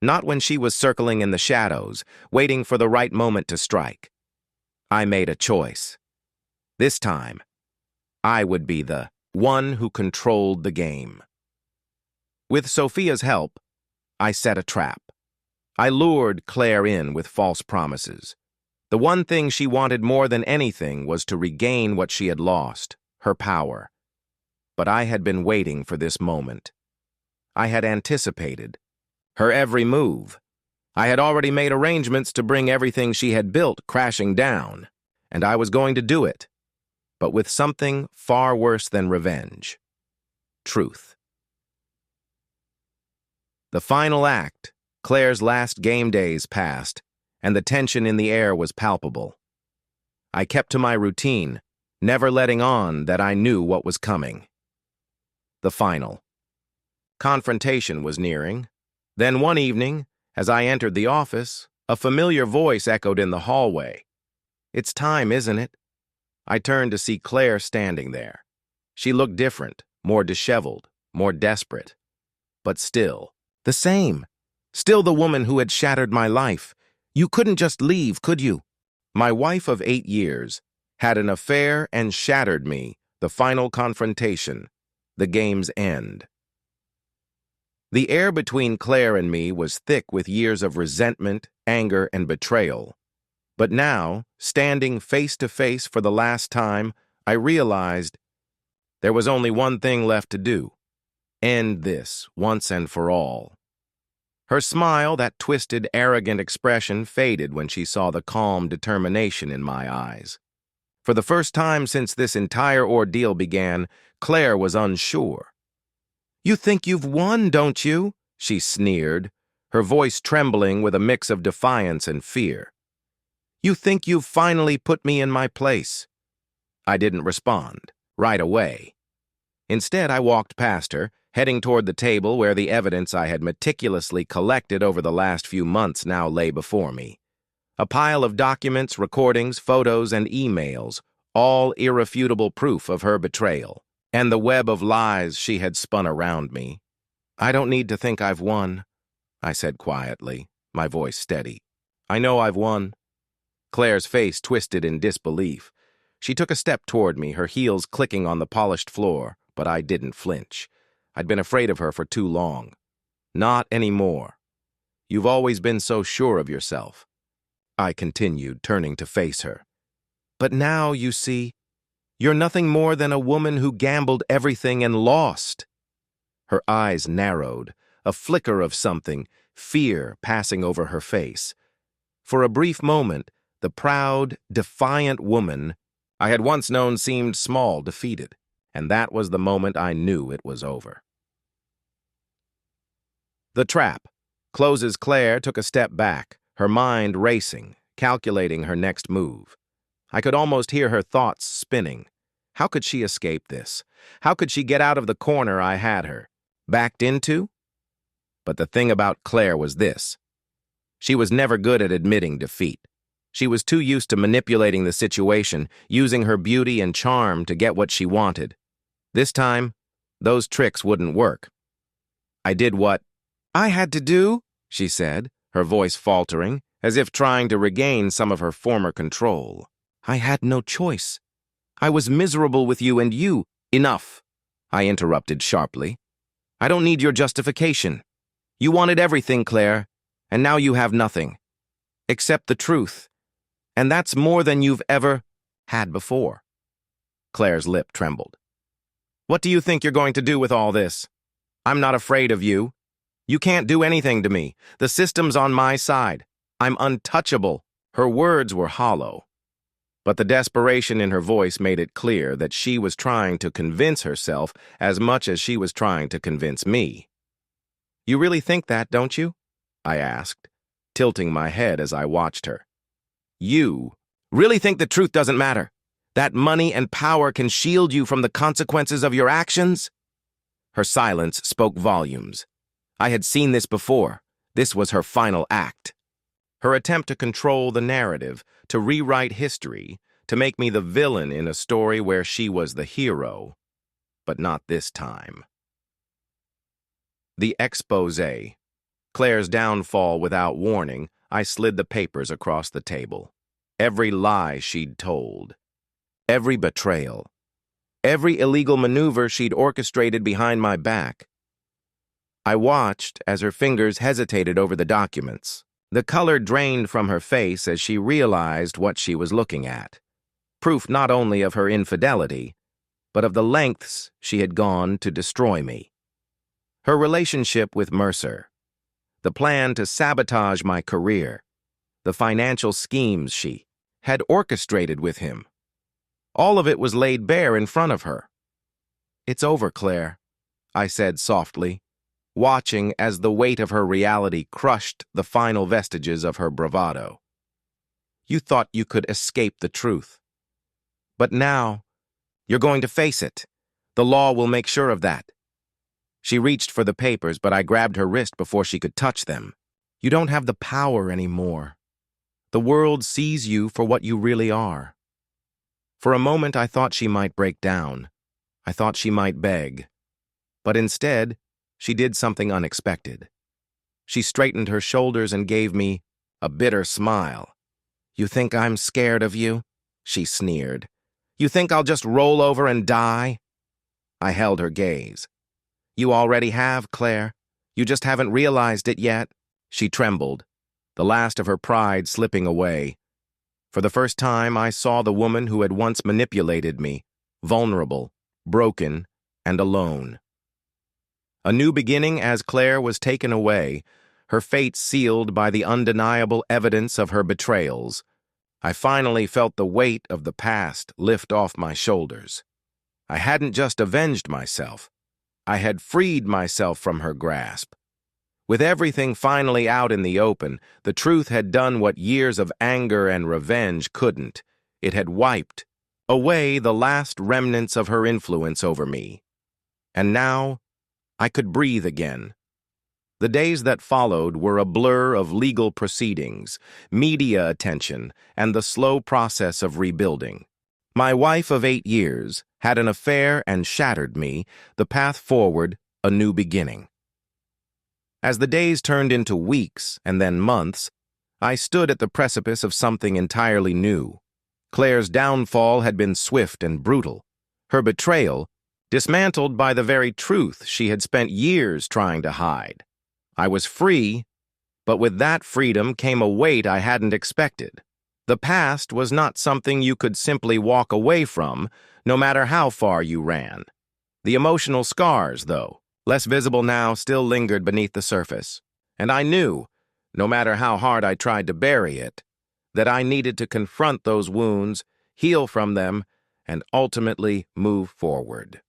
Not when she was circling in the shadows, waiting for the right moment to strike. I made a choice. This time, I would be the one who controlled the game. With Sophia's help, I set a trap. I lured Claire in with false promises. The one thing she wanted more than anything was to regain what she had lost, her power. But I had been waiting for this moment. I had anticipated her every move, I had already made arrangements to bring everything she had built crashing down, and I was going to do it, but with something far worse than revenge. Truth. The final act, Claire's last game days passed, and the tension in the air was palpable. I kept to my routine, never letting on that I knew what was coming. The final. Confrontation was nearing. Then one evening, as I entered the office, a familiar voice echoed in the hallway. "It's time, isn't it?" I turned to see Claire standing there. She looked different, more disheveled, more desperate. But still, the same. Still the woman who had shattered my life. You couldn't just leave, could you? My wife of 8 years had an affair and shattered me, the final confrontation, the game's end. The air between Claire and me was thick with years of resentment, anger, and betrayal. But now, standing face to face for the last time, I realized there was only one thing left to do: end this once and for all. Her smile, that twisted, arrogant expression, faded when she saw the calm determination in my eyes. For the first time since this entire ordeal began, Claire was unsure. "You think you've won, don't you?" she sneered, her voice trembling with a mix of defiance and fear. "You think you've finally put me in my place?" I didn't respond right away. Instead, I walked past her, heading toward the table where the evidence I had meticulously collected over the last few months now lay before me. A pile of documents, recordings, photos, and emails, all irrefutable proof of her betrayal, and the web of lies she had spun around me. "I don't need to think I've won," I said quietly, my voice steady. "I know I've won." Claire's face twisted in disbelief. She took a step toward me, her heels clicking on the polished floor, but I didn't flinch. I'd been afraid of her for too long. "Not anymore. You've always been so sure of yourself," I continued, turning to face her. "But now, you see, you're nothing more than a woman who gambled everything and lost." Her eyes narrowed, a flicker of something, fear passing over her face. For a brief moment, the proud, defiant woman I had once known seemed small, defeated, and that was the moment I knew it was over. The trap. Closes. Claire took a step back, her mind racing, calculating her next move. I could almost hear her thoughts spinning. How could she escape this? How could she get out of the corner I had her backed into? But the thing about Claire was this: she was never good at admitting defeat. She was too used to manipulating the situation, using her beauty and charm to get what she wanted. This time, those tricks wouldn't work. I did what I had to do, she said, her voice faltering, as if trying to regain some of her former control. "I had no choice. I was miserable with you and you." "Enough," I interrupted sharply. "I don't need your justification. You wanted everything, Claire, and now you have nothing. Except the truth. And that's more than you've ever had before." Claire's lip trembled. "What do you think you're going to do with all this? I'm not afraid of you. You can't do anything to me. The system's on my side. I'm untouchable." Her words were hollow, but the desperation in her voice made it clear that she was trying to convince herself as much as she was trying to convince me. "You really think that, don't you?" I asked, tilting my head as I watched her. "You really think the truth doesn't matter? That money and power can shield you from the consequences of your actions?" Her silence spoke volumes. I had seen this before. This was her final act. Her attempt to control the narrative, to rewrite history, to make me the villain in a story where she was the hero. But not this time. The exposé. Claire's downfall without warning, I slid the papers across the table. Every lie she'd told. Every betrayal. Every illegal maneuver she'd orchestrated behind my back. I watched as her fingers hesitated over the documents. The color drained from her face as she realized what she was looking at. Proof not only of her infidelity, but of the lengths she had gone to destroy me. Her relationship with Mercer. the plan to sabotage my career, the financial schemes she had orchestrated with him. All of it was laid bare in front of her. "It's over, Claire," I said softly, watching as the weight of her reality crushed the final vestiges of her bravado. "You thought you could escape the truth. But now, you're going to face it. The law will make sure of that." She reached for the papers, but I grabbed her wrist before she could touch them. "You don't have the power anymore. The world sees you for what you really are." For a moment, I thought she might break down. I thought she might beg. But instead, she did something unexpected. She straightened her shoulders and gave me a bitter smile. "You think I'm scared of you?" she sneered. "You think I'll just roll over and die?" I held her gaze. "You already have, Claire. You just haven't realized it yet." She trembled, the last of her pride slipping away. For the first time, I saw the woman who had once manipulated me, vulnerable, broken, and alone. A new beginning as Claire was taken away, her fate sealed by the undeniable evidence of her betrayals. I finally felt the weight of the past lift off my shoulders. I hadn't just avenged myself. I had freed myself from her grasp. With everything finally out in the open, the truth had done what years of anger and revenge couldn't. It had wiped away the last remnants of her influence over me. And now, I could breathe again. The days that followed were a blur of legal proceedings, media attention, and the slow process of rebuilding. My wife of 8 years had an affair and shattered me, the path forward a new beginning. As the days turned into weeks and then months, I stood at the precipice of something entirely new. Claire's downfall had been swift and brutal. Her betrayal, dismantled by the very truth she had spent years trying to hide. I was free, but with that freedom came a weight I hadn't expected. The past was not something you could simply walk away from, no matter how far you ran. The emotional scars, though, less visible now, still lingered beneath the surface. And I knew, no matter how hard I tried to bury it, that I needed to confront those wounds, heal from them, and ultimately move forward.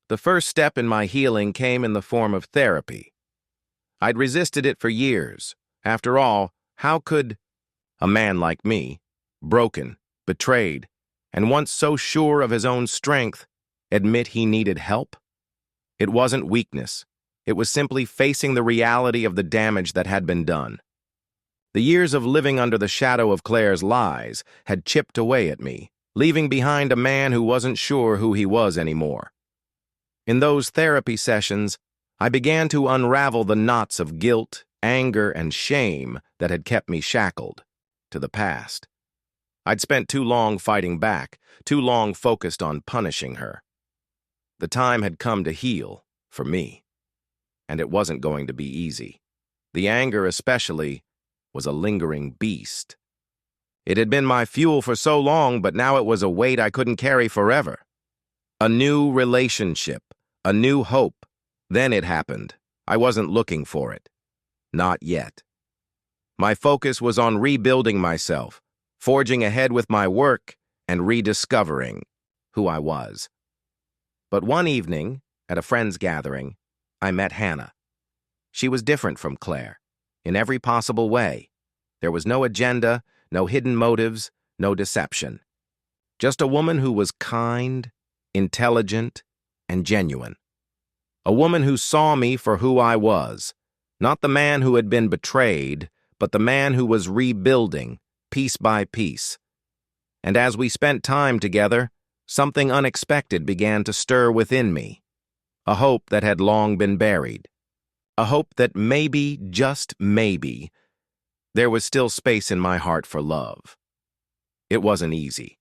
The first step in my healing came in the form of therapy. I'd resisted it for years. After all, how could a man like me, broken, betrayed, and once so sure of his own strength, admit he needed help? It wasn't weakness. It was simply facing the reality of the damage that had been done. The years of living under the shadow of Claire's lies had chipped away at me, leaving behind a man who wasn't sure who he was anymore. In those therapy sessions, I began to unravel the knots of guilt, anger, and shame that had kept me shackled to the past. I'd spent too long fighting back, too long focused on punishing her. The time had come to heal, for me. And it wasn't going to be easy. The anger, especially, was a lingering beast. It had been my fuel for so long, but now it was a weight I couldn't carry forever. A new relationship, a new hope. Then it happened. I wasn't looking for it. Not yet. My focus was on rebuilding myself, forging ahead with my work, and rediscovering who I was. But one evening, at a friend's gathering, I met Hannah. She was different from Claire, in every possible way. There was no agenda, no hidden motives, no deception. Just a woman who was kind, intelligent, and genuine. A woman who saw me for who I was, not the man who had been betrayed, but the man who was rebuilding, piece by piece. And as we spent time together, something unexpected began to stir within me. A hope that had long been buried. A hope that maybe, just maybe, there was still space in my heart for love. It wasn't easy.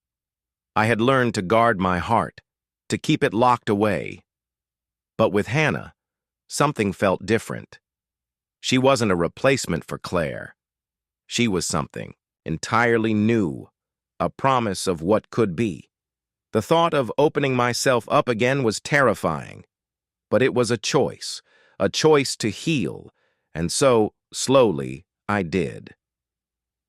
I had learned to guard my heart, to keep it locked away. But with Hannah, something felt different. She wasn't a replacement for Claire. She was something entirely new, a promise of what could be. The thought of opening myself up again was terrifying, but it was a choice to heal, And so, slowly, I did.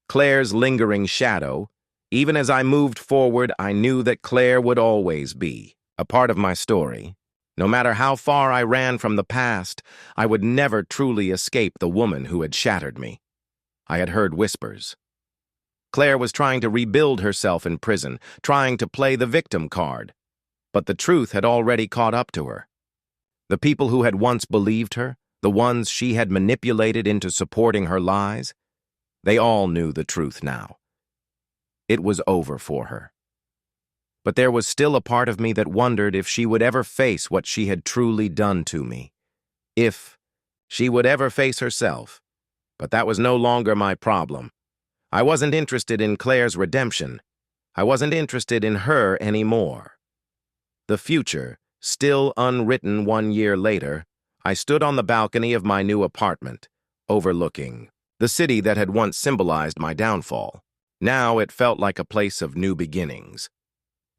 Claire's lingering shadow, even as I moved forward, I knew that Claire would always be a part of my story. No matter how far I ran from the past, I would never truly escape the woman who had shattered me. I had heard whispers. Claire was trying to rebuild herself in prison, trying to play the victim card. But the truth had already caught up to her. The people who had once believed her, the ones she had manipulated into supporting her lies, they all knew the truth now. It was over for her. But there was still a part of me that wondered if she would ever face what she had truly done to me. If she would ever face herself. But that was no longer my problem. I wasn't interested in Claire's redemption. I wasn't interested in her anymore. The future, still unwritten 1 year later, I stood on the balcony of my new apartment, overlooking the city that had once symbolized my downfall. Now it felt like a place of new beginnings.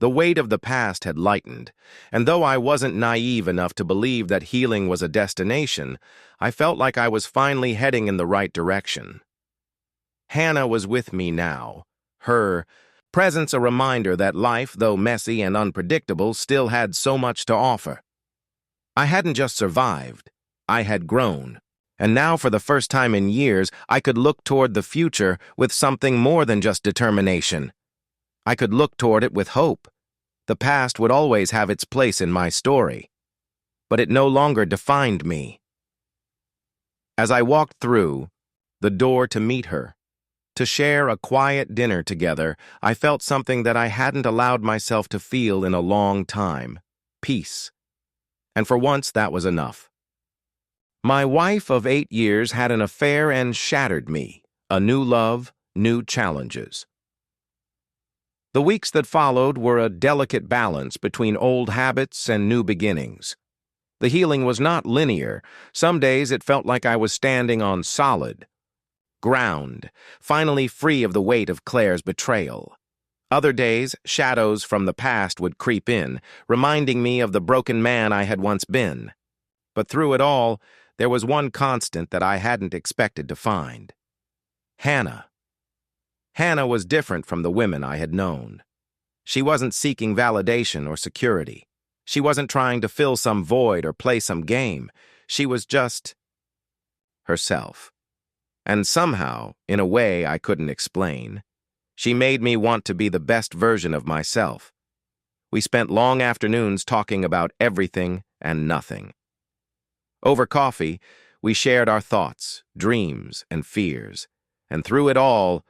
The weight of the past had lightened, and though I wasn't naive enough to believe that healing was a destination, I felt like I was finally heading in the right direction. Hannah was with me now, her presence a reminder that life, though messy and unpredictable, still had so much to offer. I hadn't just survived, I had grown. And now, for the first time in years, I could look toward the future with something more than just determination. I could look toward it with hope. The past would always have its place in my story, but it no longer defined me. As I walked through the door to meet her, to share a quiet dinner together, I felt something that I hadn't allowed myself to feel in a long time: peace. And for once, that was enough. My wife of 8 years had an affair and shattered me. A new love, new challenges. The weeks that followed were a delicate balance between old habits and new beginnings. The healing was not linear. Some days it felt like I was standing on solid ground, finally free of the weight of Claire's betrayal. Other days, shadows from the past would creep in, reminding me of the broken man I had once been. But through it all, there was one constant that I hadn't expected to find: Hannah. Hannah was different from the women I had known. She wasn't seeking validation or security. She wasn't trying to fill some void or play some game. She was just herself. And somehow, in a way I couldn't explain, she made me want to be the best version of myself. We spent long afternoons talking about everything and nothing. Over coffee, we shared our thoughts, dreams, and fears. And through it all,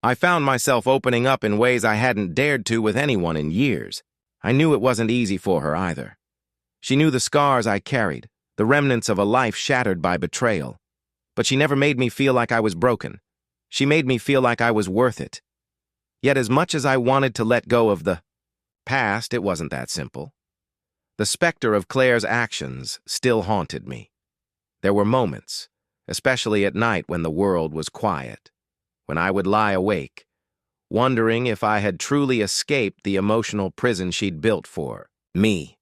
I found myself opening up in ways I hadn't dared to with anyone in years. I knew it wasn't easy for her either. She knew the scars I carried, the remnants of a life shattered by betrayal. But she never made me feel like I was broken. She made me feel like I was worth it. Yet as much as I wanted to let go of the past, it wasn't that simple. The specter of Claire's actions still haunted me. There were moments, especially at night when the world was quiet, when I would lie awake, wondering if I had truly escaped the emotional prison she'd built for me.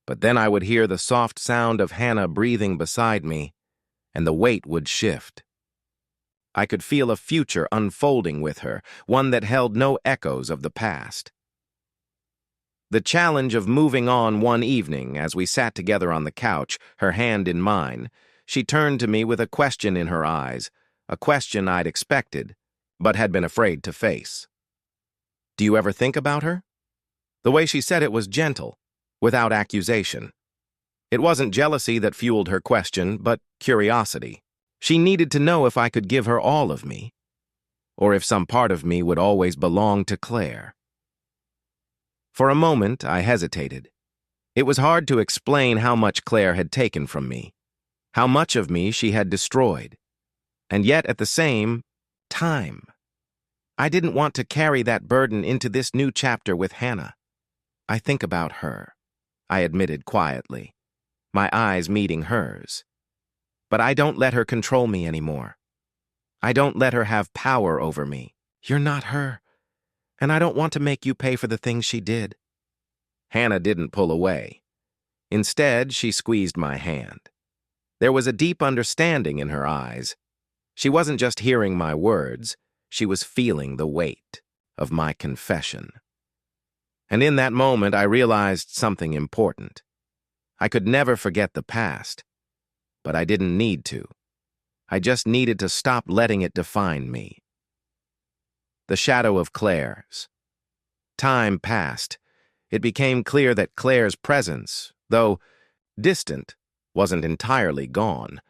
But then I would hear the soft sound of Hannah breathing beside me, and the weight would shift. I could feel a future unfolding with her, one that held no echoes of the past. The challenge of moving on one evening, as we sat together on the couch, her hand in mine, she turned to me with a question in her eyes, a question I'd expected, but had been afraid to face. "Do you ever think about her?" The way she said it was gentle, without accusation. It wasn't jealousy that fueled her question, but curiosity. She needed to know if I could give her all of me, or if some part of me would always belong to Claire. For a moment, I hesitated. It was hard to explain how much Claire had taken from me, how much of me she had destroyed, and yet at the same time, I didn't want to carry that burden into this new chapter with Hannah. "I think about her," I admitted quietly, my eyes meeting hers. "But I don't let her control me anymore. I don't let her have power over me. You're not her, and I don't want to make you pay for the things she did." Hannah didn't pull away. Instead, she squeezed my hand. There was a deep understanding in her eyes. She wasn't just hearing my words, she was feeling the weight of my confession. And in that moment, I realized something important. I could never forget the past, but I didn't need to. I just needed to stop letting it define me. The shadow of Claire's. Time passed. It became clear that Claire's presence, though distant, wasn't entirely gone.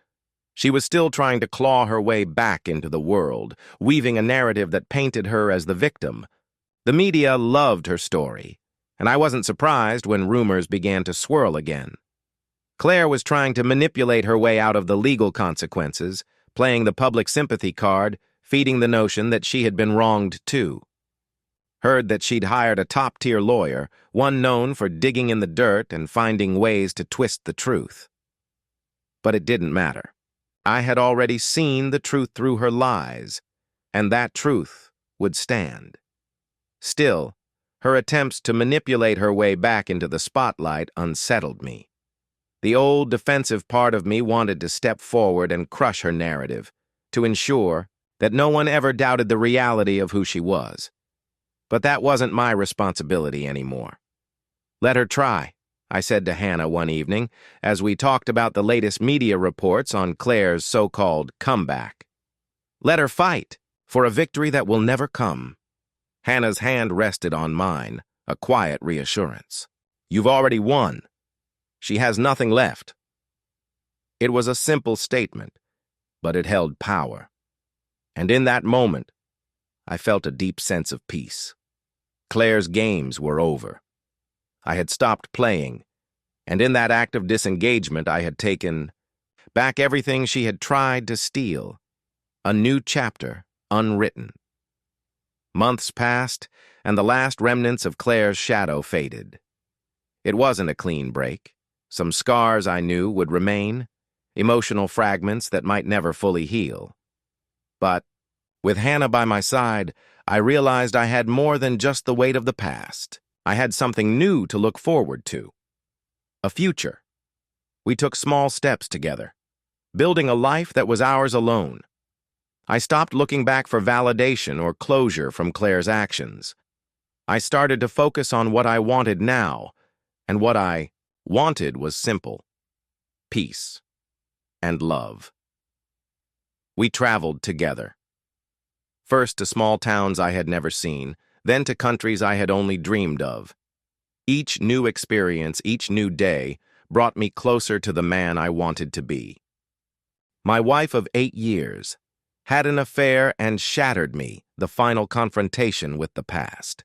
She was still trying to claw her way back into the world, weaving a narrative that painted her as the victim. The media loved her story, and I wasn't surprised when rumors began to swirl again. Claire was trying to manipulate her way out of the legal consequences, playing the public sympathy card, feeding the notion that she had been wronged too. Heard that she'd hired a top-tier lawyer, one known for digging in the dirt and finding ways to twist the truth. But it didn't matter. I had already seen the truth through her lies, and that truth would stand. Still, her attempts to manipulate her way back into the spotlight unsettled me. The old defensive part of me wanted to step forward and crush her narrative, to ensure that no one ever doubted the reality of who she was. But that wasn't my responsibility anymore. Let her try, I said to Hannah one evening, as we talked about the latest media reports on Claire's so-called comeback. Let her fight for a victory that will never come. Hannah's hand rested on mine, a quiet reassurance. You've already won. She has nothing left. It was a simple statement, but it held power. And in that moment, I felt a deep sense of peace. Claire's games were over. I had stopped playing, and in that act of disengagement I had taken back everything she had tried to steal. A new chapter, unwritten. Months passed, and the last remnants of Claire's shadow faded. It wasn't a clean break. Some scars I knew would remain, emotional fragments that might never fully heal. But with Hannah by my side, I realized I had more than just the weight of the past. I had something new to look forward to. A future. We took small steps together, building a life that was ours alone. I stopped looking back for validation or closure from Claire's actions. I started to focus on what I wanted now, and what I wanted was simple: peace and love. We traveled together. First to small towns I had never seen, then to countries I had only dreamed of. Each new experience, each new day, brought me closer to the man I wanted to be. My wife of 8 years had an affair and shattered me, the final confrontation with the past.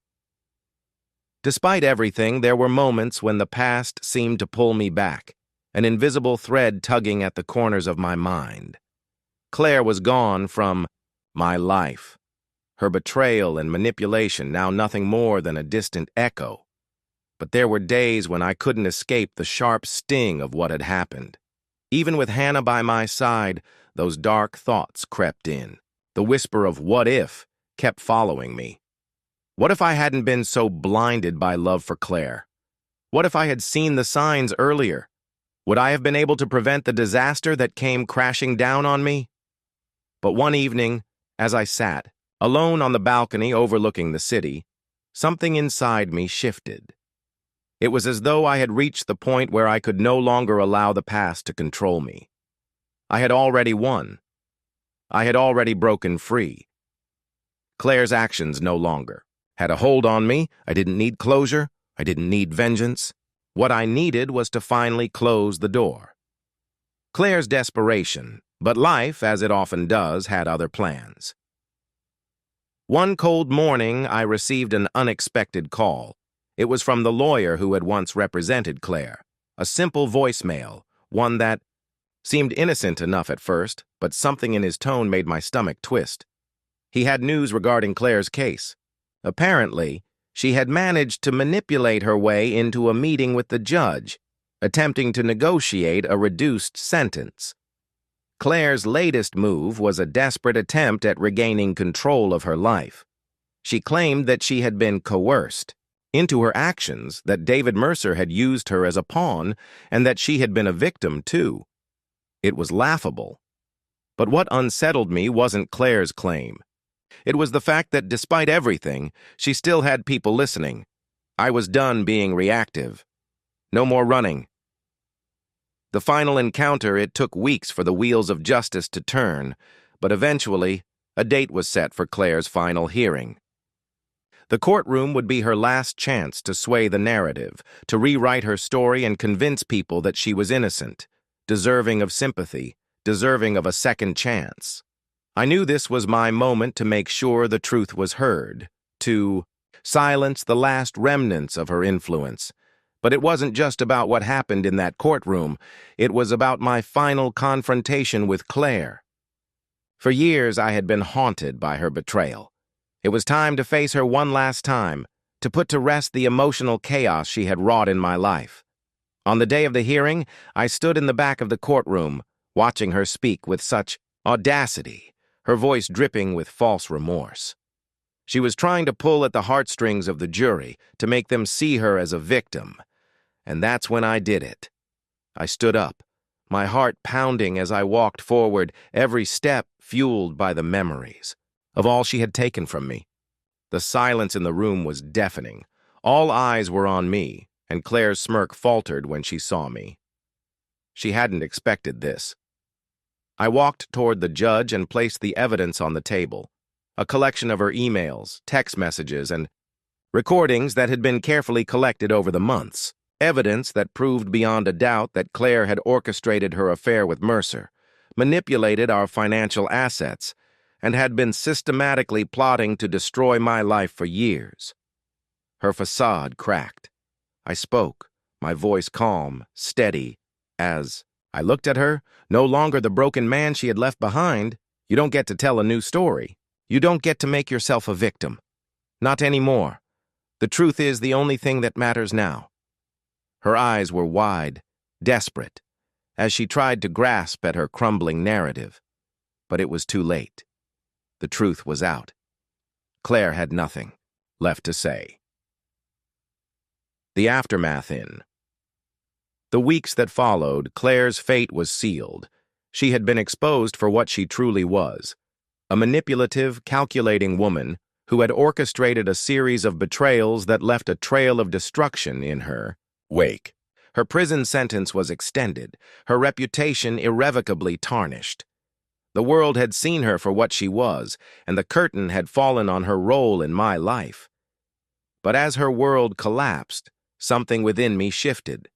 Despite everything, there were moments when the past seemed to pull me back, an invisible thread tugging at the corners of my mind. Claire was gone from my life. Her betrayal and manipulation now nothing more than a distant echo. But there were days when I couldn't escape the sharp sting of what had happened. Even with Hannah by my side, those dark thoughts crept in. The whisper of what if kept following me. What if I hadn't been so blinded by love for Claire? What if I had seen the signs earlier? Would I have been able to prevent the disaster that came crashing down on me? But one evening, as I sat, alone on the balcony overlooking the city, something inside me shifted. It was as though I had reached the point where I could no longer allow the past to control me. I had already won. I had already broken free. Claire's actions no longer had a hold on me. I didn't need closure. I didn't need vengeance. What I needed was to finally close the door. Claire's desperation, but life, as it often does, had other plans. One cold morning, I received an unexpected call. It was from the lawyer who had once represented Claire. A simple voicemail, one that seemed innocent enough at first, but something in his tone made my stomach twist. He had news regarding Claire's case. Apparently, she had managed to manipulate her way into a meeting with the judge, attempting to negotiate a reduced sentence. Claire's latest move was a desperate attempt at regaining control of her life. She claimed that she had been coerced into her actions, that David Mercer had used her as a pawn, and that she had been a victim too. It was laughable. But what unsettled me wasn't Claire's claim. It was the fact that despite everything, she still had people listening. I was done being reactive. No more running. The final encounter, it took weeks for the wheels of justice to turn, but eventually, a date was set for Claire's final hearing. The courtroom would be her last chance to sway the narrative, to rewrite her story and convince people that she was innocent, deserving of sympathy, deserving of a second chance. I knew this was my moment to make sure the truth was heard, to silence the last remnants of her influence. But it wasn't just about what happened in that courtroom. It was about my final confrontation with Claire. For years, I had been haunted by her betrayal. It was time to face her one last time, to put to rest the emotional chaos she had wrought in my life. On the day of the hearing, I stood in the back of the courtroom, watching her speak with such audacity, her voice dripping with false remorse. She was trying to pull at the heartstrings of the jury to make them see her as a victim. And that's when I did it. I stood up, my heart pounding as I walked forward, every step fueled by the memories of all she had taken from me. The silence in the room was deafening. All eyes were on me, and Claire's smirk faltered when she saw me. She hadn't expected this. I walked toward the judge and placed the evidence on the table, a collection of her emails, text messages, and recordings that had been carefully collected over the months. Evidence that proved beyond a doubt that Claire had orchestrated her affair with Mercer, manipulated our financial assets, and had been systematically plotting to destroy my life for years. Her facade cracked. I spoke, my voice calm, steady, as I looked at her, no longer the broken man she had left behind. You don't get to tell a new story. You don't get to make yourself a victim. Not anymore. The truth is the only thing that matters now. Her eyes were wide, desperate, as she tried to grasp at her crumbling narrative. But it was too late. The truth was out. Claire had nothing left to say. The aftermath in. The weeks that followed, Claire's fate was sealed. She had been exposed for what she truly was, a manipulative, calculating woman who had orchestrated a series of betrayals that left a trail of destruction in her wake. Her prison sentence was extended, her reputation irrevocably tarnished. The world had seen her for what she was, and the curtain had fallen on her role in my life. But as her world collapsed, something within me shifted.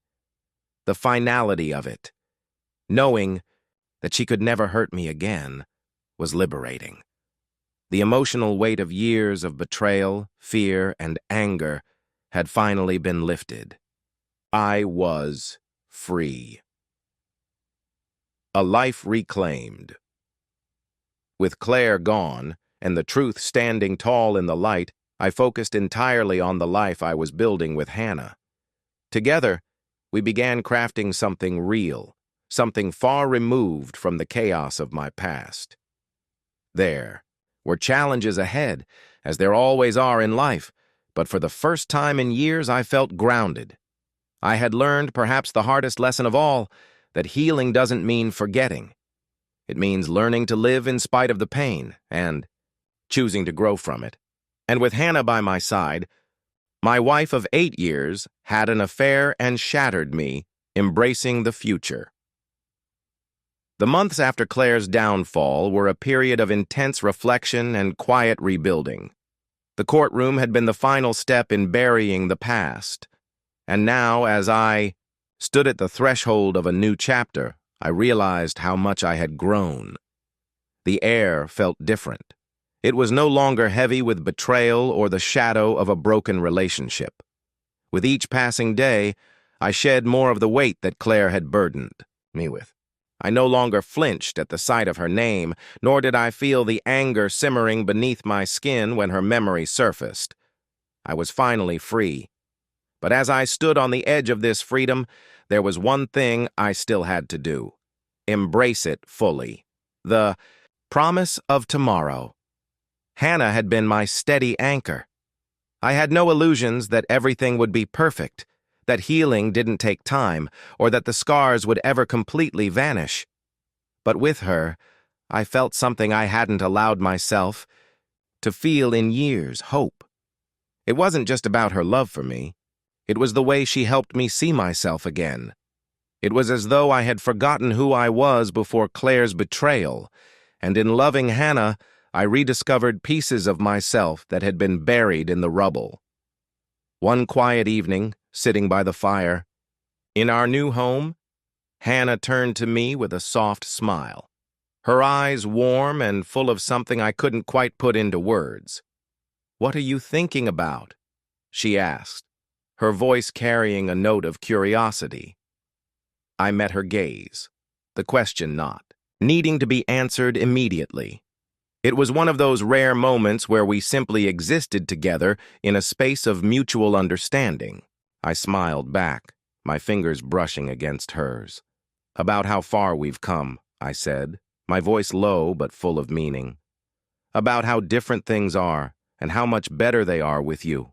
The finality of it, knowing that she could never hurt me again, was liberating. The emotional weight of years of betrayal, fear, and anger had finally been lifted. I was free. A life reclaimed. With Claire gone, and the truth standing tall in the light, I focused entirely on the life I was building with Hannah. Together, we began crafting something real, something far removed from the chaos of my past. There were challenges ahead, as there always are in life, but for the first time in years I felt grounded. I had learned perhaps the hardest lesson of all, that healing doesn't mean forgetting. It means learning to live in spite of the pain and choosing to grow from it. And with Hannah by my side, my wife of 8 years had an affair and shattered me, embracing the future. The months after Claire's downfall were a period of intense reflection and quiet rebuilding. The courtroom had been the final step in burying the past. And now, as I stood at the threshold of a new chapter, I realized how much I had grown. The air felt different. It was no longer heavy with betrayal or the shadow of a broken relationship. With each passing day, I shed more of the weight that Claire had burdened me with. I no longer flinched at the sight of her name, nor did I feel the anger simmering beneath my skin when her memory surfaced. I was finally free. But as I stood on the edge of this freedom, there was one thing I still had to do. Embrace it fully. The promise of tomorrow. Hannah had been my steady anchor. I had no illusions that everything would be perfect, that healing didn't take time, or that the scars would ever completely vanish. But with her, I felt something I hadn't allowed myself to feel in years, hope. It wasn't just about her love for me. It was the way she helped me see myself again. It was as though I had forgotten who I was before Claire's betrayal, and in loving Hannah, I rediscovered pieces of myself that had been buried in the rubble. One quiet evening, sitting by the fire, in our new home, Hannah turned to me with a soft smile, her eyes warm and full of something I couldn't quite put into words. "What are you thinking about?" she asked, her voice carrying a note of curiosity. I met her gaze, the question not needing to be answered immediately. It was one of those rare moments where we simply existed together in a space of mutual understanding. I smiled back, my fingers brushing against hers. "About how far we've come," I said, my voice low but full of meaning. "About how different things are and how much better they are with you."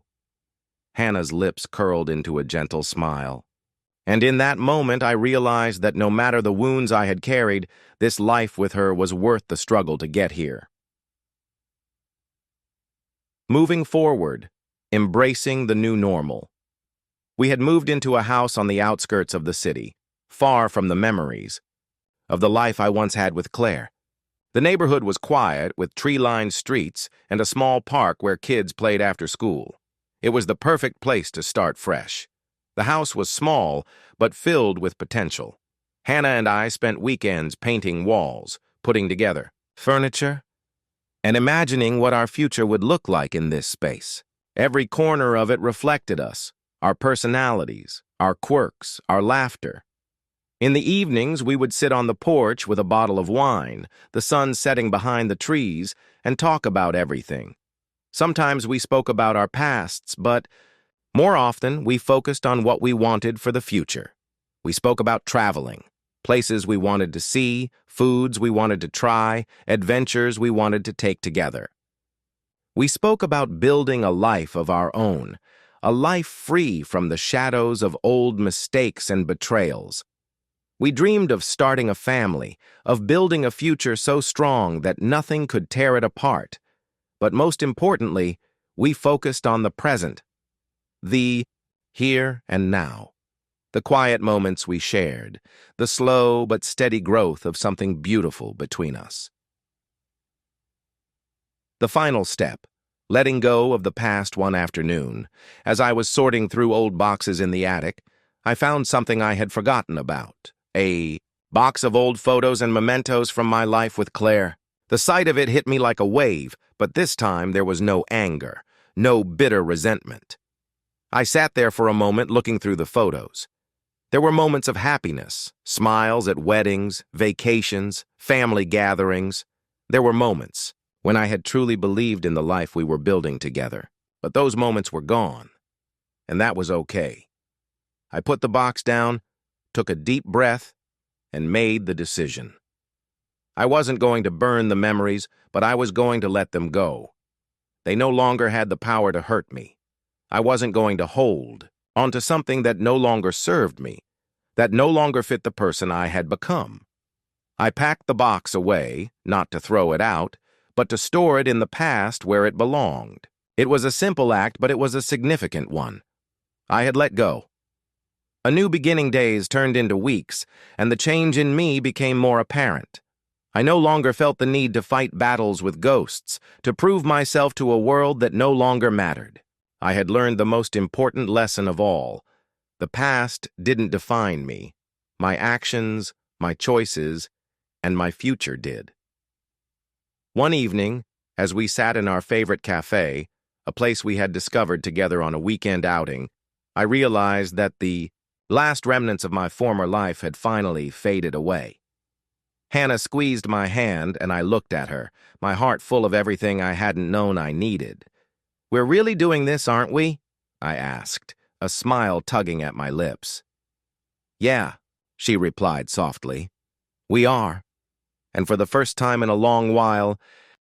Hannah's lips curled into a gentle smile. And in that moment, I realized that no matter the wounds I had carried, this life with her was worth the struggle to get here. Moving forward, embracing the new normal. We had moved into a house on the outskirts of the city, far from the memories of the life I once had with Claire. The neighborhood was quiet, with tree-lined streets and a small park where kids played after school. It was the perfect place to start fresh. The house was small, but filled with potential. Hannah and I spent weekends painting walls, putting together furniture, and imagining what our future would look like in this space. Every corner of it reflected us, our personalities, our quirks, our laughter. In the evenings, we would sit on the porch with a bottle of wine, the sun setting behind the trees, and talk about everything. Sometimes we spoke about our pasts, but more often we focused on what we wanted for the future. We spoke about traveling, places we wanted to see, foods we wanted to try, adventures we wanted to take together. We spoke about building a life of our own, a life free from the shadows of old mistakes and betrayals. We dreamed of starting a family, of building a future so strong that nothing could tear it apart. But most importantly, we focused on the present, the here and now. The quiet moments we shared, the slow but steady growth of something beautiful between us. The final step, letting go of the past one afternoon. As I was sorting through old boxes in the attic, I found something I had forgotten about. A box of old photos and mementos from my life with Claire. The sight of it hit me like a wave, but this time there was no anger, no bitter resentment. I sat there for a moment looking through the photos. There were moments of happiness, smiles at weddings, vacations, family gatherings. There were moments when I had truly believed in the life we were building together. But those moments were gone, and that was okay. I put the box down, took a deep breath, and made the decision. I wasn't going to burn the memories, but I was going to let them go. They no longer had the power to hurt me. I wasn't going to hold onto something that no longer served me, that no longer fit the person I had become. I packed the box away, not to throw it out, but to store it in the past where it belonged. It was a simple act, but it was a significant one. I had let go. A new beginning days turned into weeks, and the change in me became more apparent. I no longer felt the need to fight battles with ghosts, to prove myself to a world that no longer mattered. I had learned the most important lesson of all. The past didn't define me. My actions, my choices, and my future did. One evening, as we sat in our favorite cafe, a place we had discovered together on a weekend outing, I realized that the last remnants of my former life had finally faded away. Hannah squeezed my hand, and I looked at her, my heart full of everything I hadn't known I needed. "We're really doing this, aren't we?" I asked, a smile tugging at my lips. "Yeah," she replied softly. "We are." And for the first time in a long while,